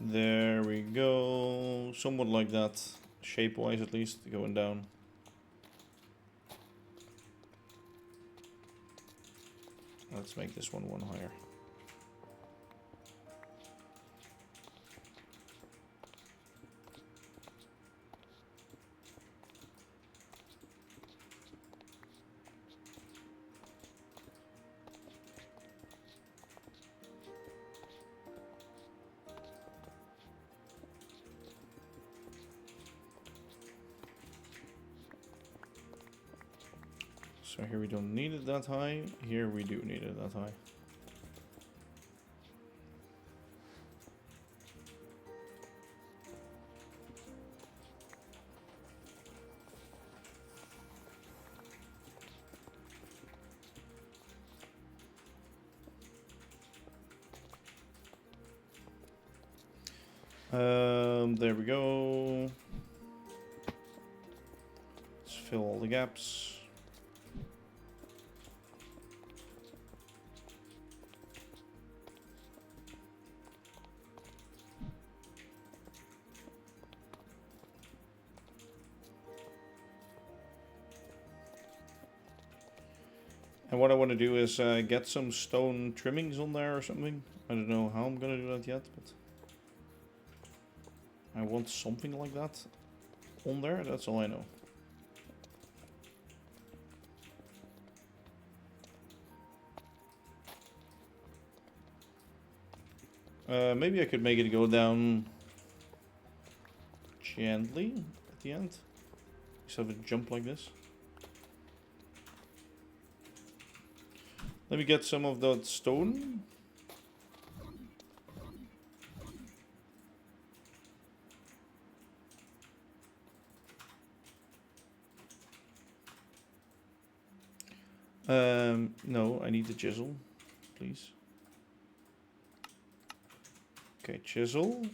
There we go. Somewhat like that, shape-wise at least, going down. Let's make this one higher. So here we don't need it that high. Here we do need it that high. There we go. Let's fill all the gaps. And what I want to do is get some stone trimmings on there or something. I don't know how I'm gonna do that yet, but I want something like that on there, that's all I know. Maybe I could make it go down gently at the end. Just have it jump like this. Let me get some of that stone. No, I need the chisel, please. Okay, chisel.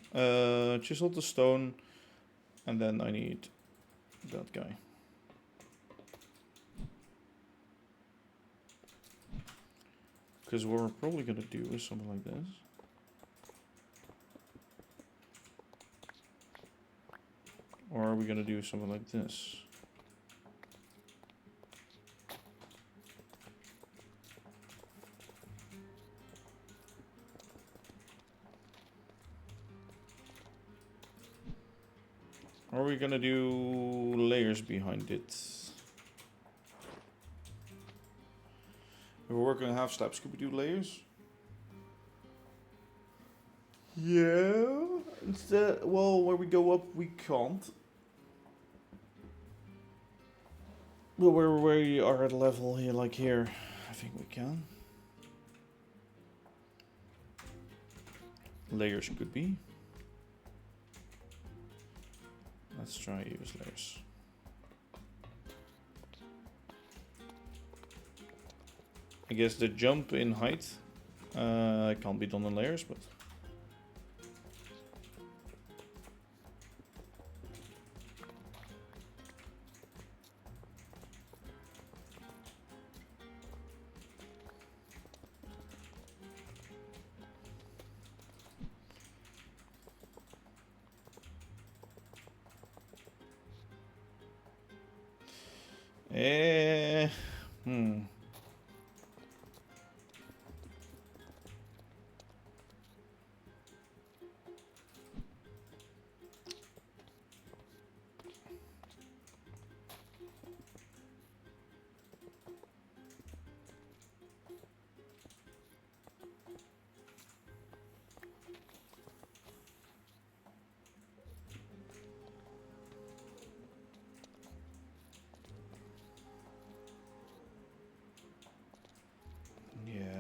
Chisel the stone. And then I need that guy. Because what we're probably going to do is something like this. Or are we going to do something like this? Or are we going to do layers behind it? We're working on half slabs. Could we do layers? Yeah. Instead, well, where we go up, we can't. But where we are at level here, like here, I think we can. Layers could be. Let's try use layers. I guess the jump in height can't be done in layers, but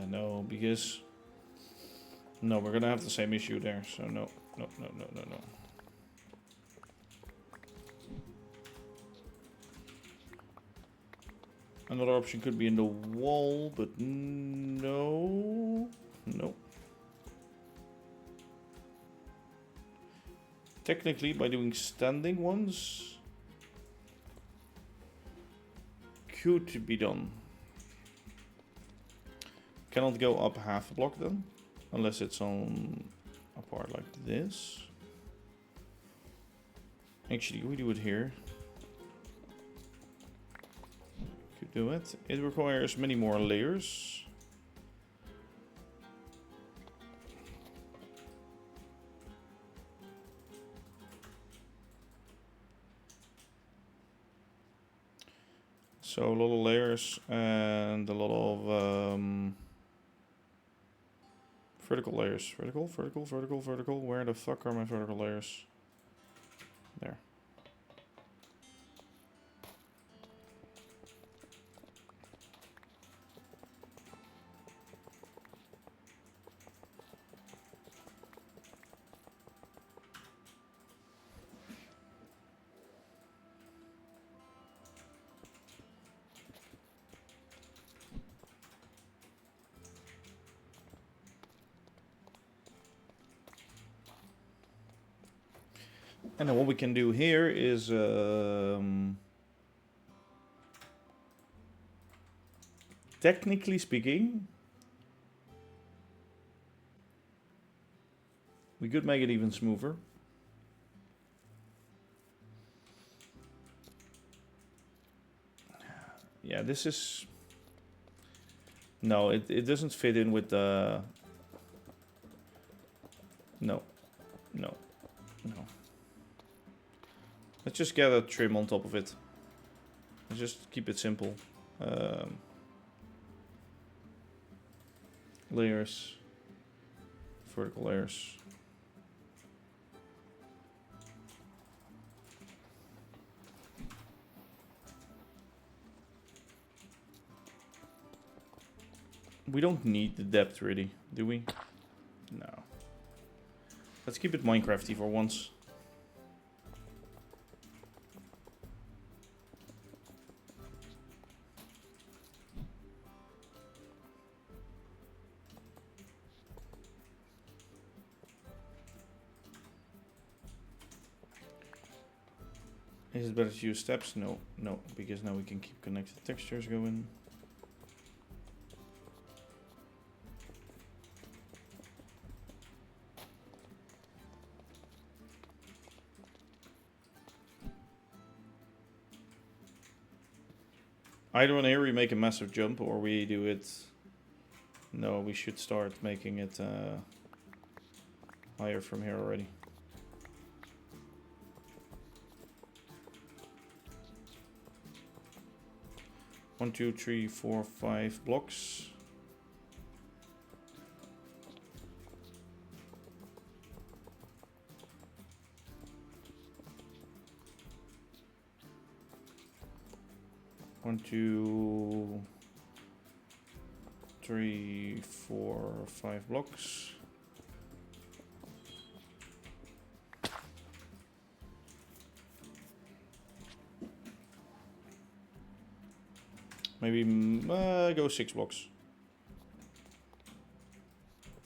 no, because no, we're gonna have the same issue there. So no. Another option could be in the wall, but no. Technically, by doing standing ones, could be done. Cannot go up half a block then, unless it's on apart like this. Actually, we do it here. Could do it. It requires many more layers. So a lot of layers and a lot of vertical layers. Vertical, vertical, vertical, vertical. Where the fuck are my vertical layers? There. And then what we can do here is technically speaking, we could make it even smoother. Yeah, this is... No, it doesn't fit in with the... No. No. No. Let's just get a trim on top of it. Let's just keep it simple. Layers. Vertical layers. We don't need the depth really, do we? No. Let's keep it Minecrafty for once. Is it better to use steps? No, no, because now we can keep connected textures going. Either on here we make a massive jump or we do it... No, we should start making it higher from here already. One, two, three, four, 5 blocks. One, two, 3, 4, 5 blocks. Maybe go 6 blocks.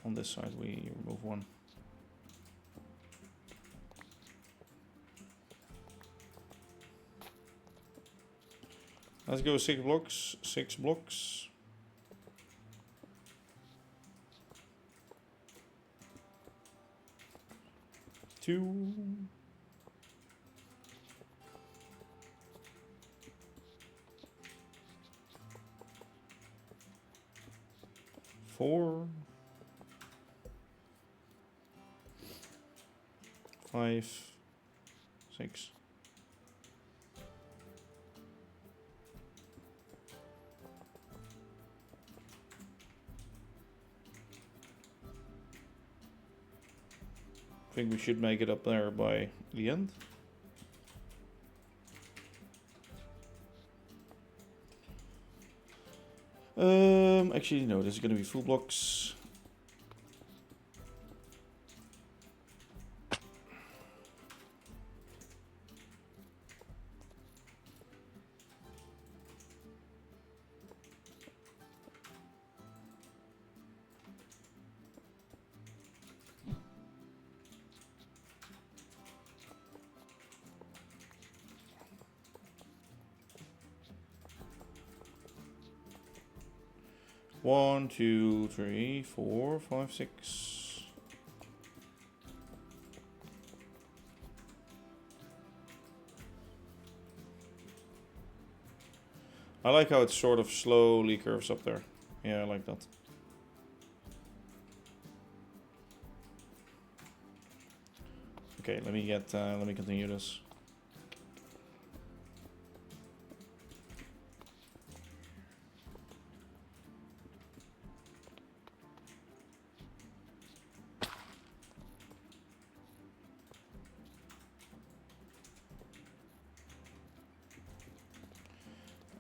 On this side we remove 1. Let's go 6 blocks, 6 blocks. Two. 4. 5. 6. I think we should make it up there by the end. Actually, no, this is going to be full blocks. One, two, 3, 4, 5, 6. I like how it sort of slowly curves up there. Yeah, I like that. Okay, let me continue this.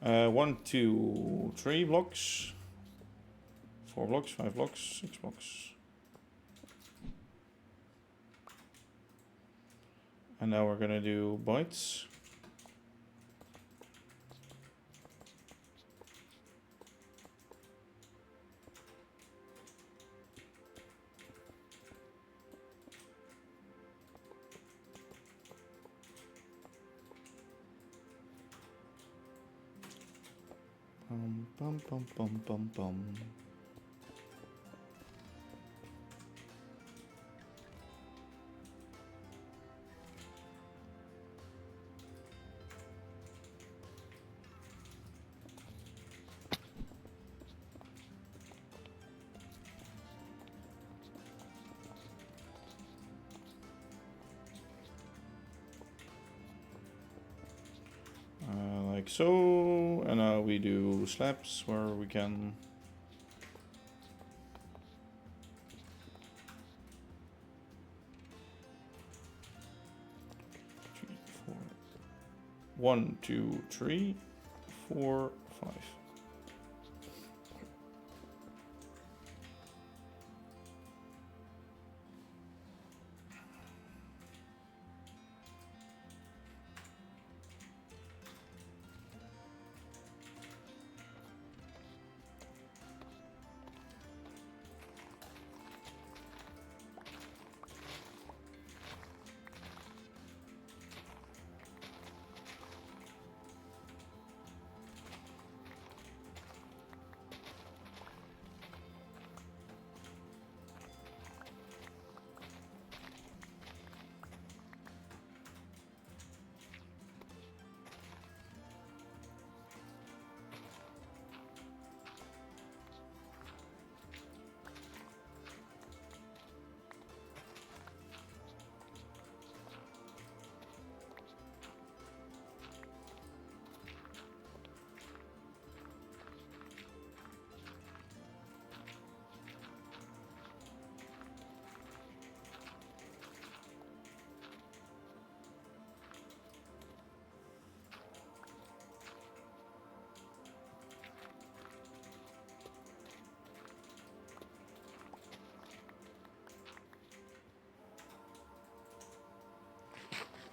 One, two, 3 blocks, 4 blocks, 5 blocks, 6 blocks. And now we're gonna do bytes. Bum, bum, bum, bum, bum. Like so, and now we do slabs where we can. 3, 4. 1, 2, 3, 4, 5.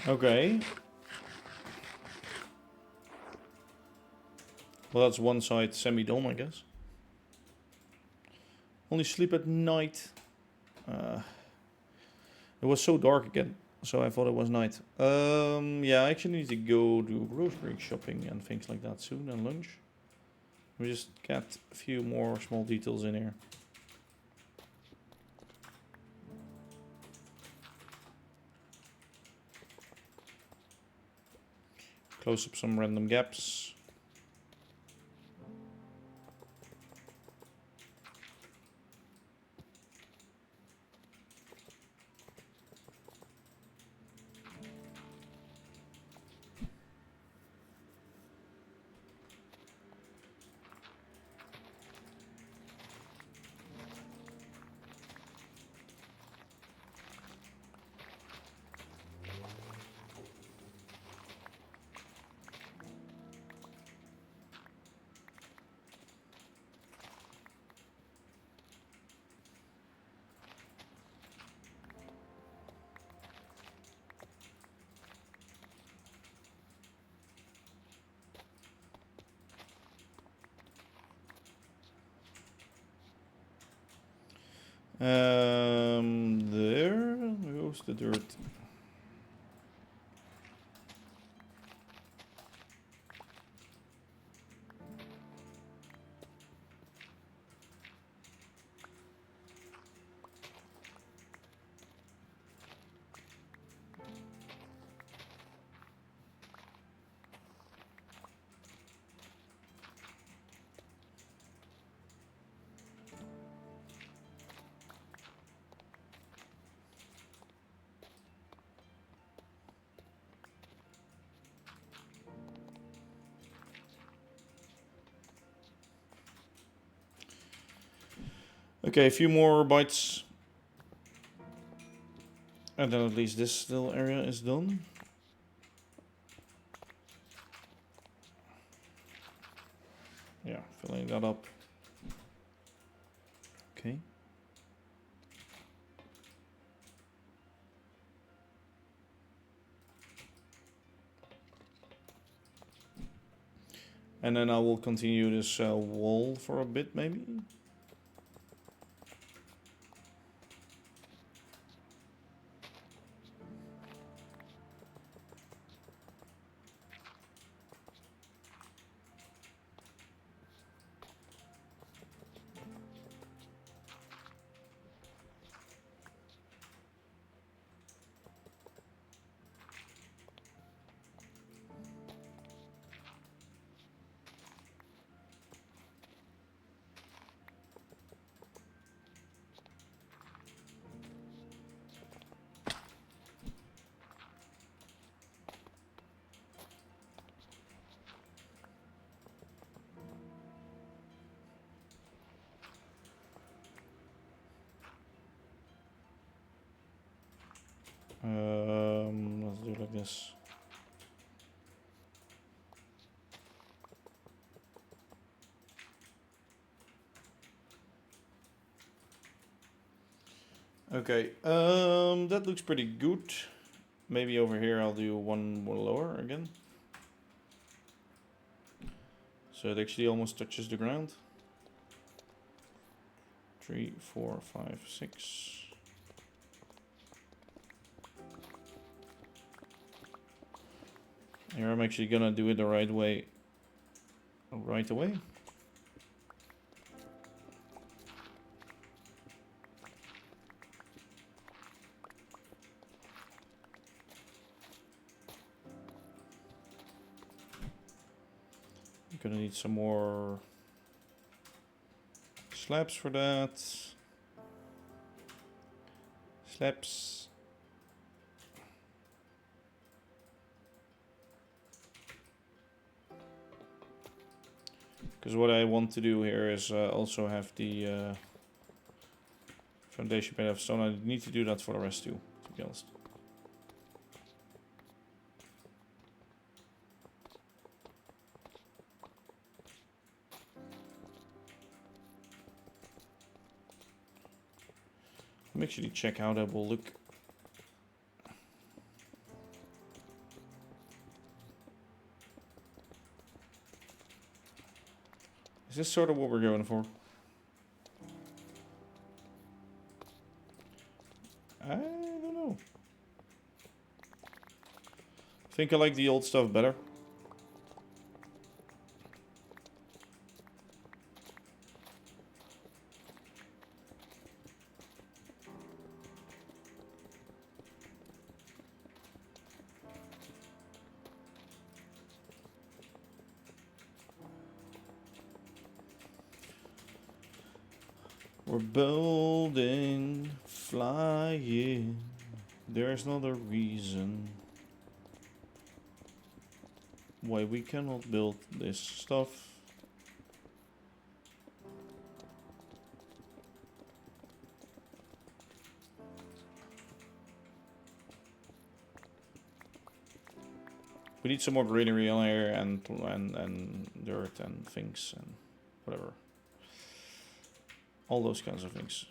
Okay. Well, that's one side semi-dome, I guess. Only sleep at night. It was so dark again, so I thought it was night. Yeah, I actually need to go do grocery shopping and things like that soon, and lunch. We just get a few more small details in here. Close up some random gaps. There goes the dirt. Okay, a few more bites. And then at least this little area is done. Yeah, filling that up. Okay. And then I will continue this wall for a bit, maybe. Let's do it like this. Okay, that looks pretty good. Maybe over here I'll do one more lower again. So it actually almost touches the ground. 3, 4, 5, 6. Here I'm actually gonna do it the right way right away. I'm gonna need some more slabs for that. Slabs. Because what I want to do here is also have the foundation made of stone. I need to do that for the rest too, to be honest. Let me actually check how that will look. Is this sort of what we're going for? I don't know. I think I like the old stuff better. We're building, flying. There's not a reason why we cannot build this stuff. We need some more greenery on here and dirt and things and whatever. All those kinds of things.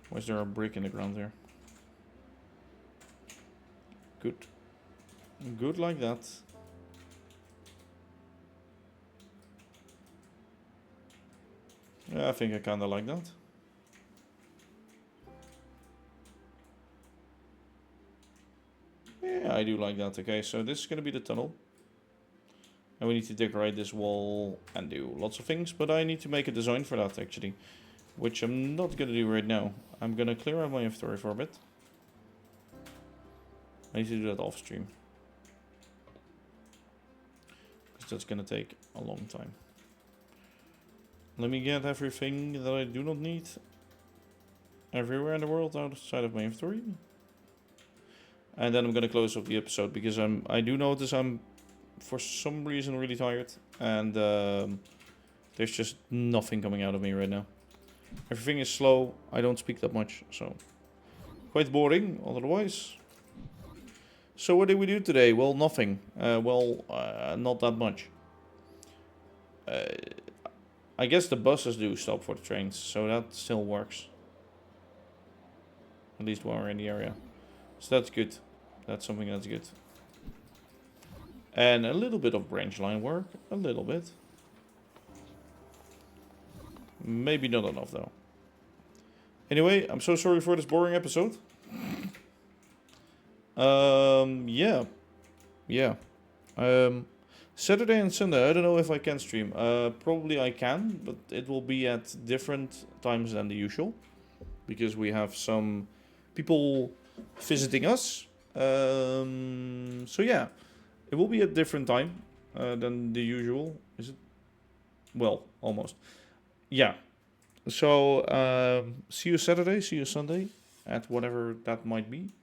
Why is there a brick in the ground there? Good. Good like that. Yeah, I think I kinda like that. Yeah, I do like that. Okay, so this is gonna be the tunnel. And we need to decorate this wall and do lots of things, but I need to make a design for that actually. Which I'm not gonna do right now. I'm gonna clear out my inventory for a bit. I need to do that off stream. Because that's gonna take a long time. Let me get everything that I do not need everywhere in the world outside of my inventory. And then I'm gonna close up the episode because I do notice I'm for some reason really tired, and there's just nothing coming out of me right now. Everything is slow. I don't speak that much, so quite boring otherwise. So what did we do today? Well, nothing. Not that much. I guess the buses do stop for the trains, so that still works. At least while we're in the area. So that's good. That's something that's good. And a little bit of branch line work. A little bit. Maybe not enough though. Anyway, I'm so sorry for this boring episode. Yeah. Saturday and Sunday, I don't know if I can stream. Probably I can, but it will be at different times than the usual. Because we have some people visiting us. So yeah, it will be at different time than the usual. Is it? Well, almost. Yeah. So see you Saturday, see you Sunday, at whatever that might be.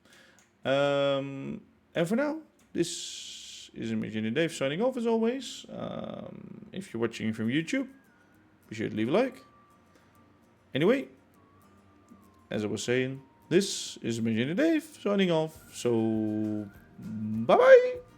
And for now, this is ImagineerDave signing off as always. If you're watching from YouTube, be sure to leave a like. Anyway, as I was saying, this is ImagineerDave signing off. So, bye bye!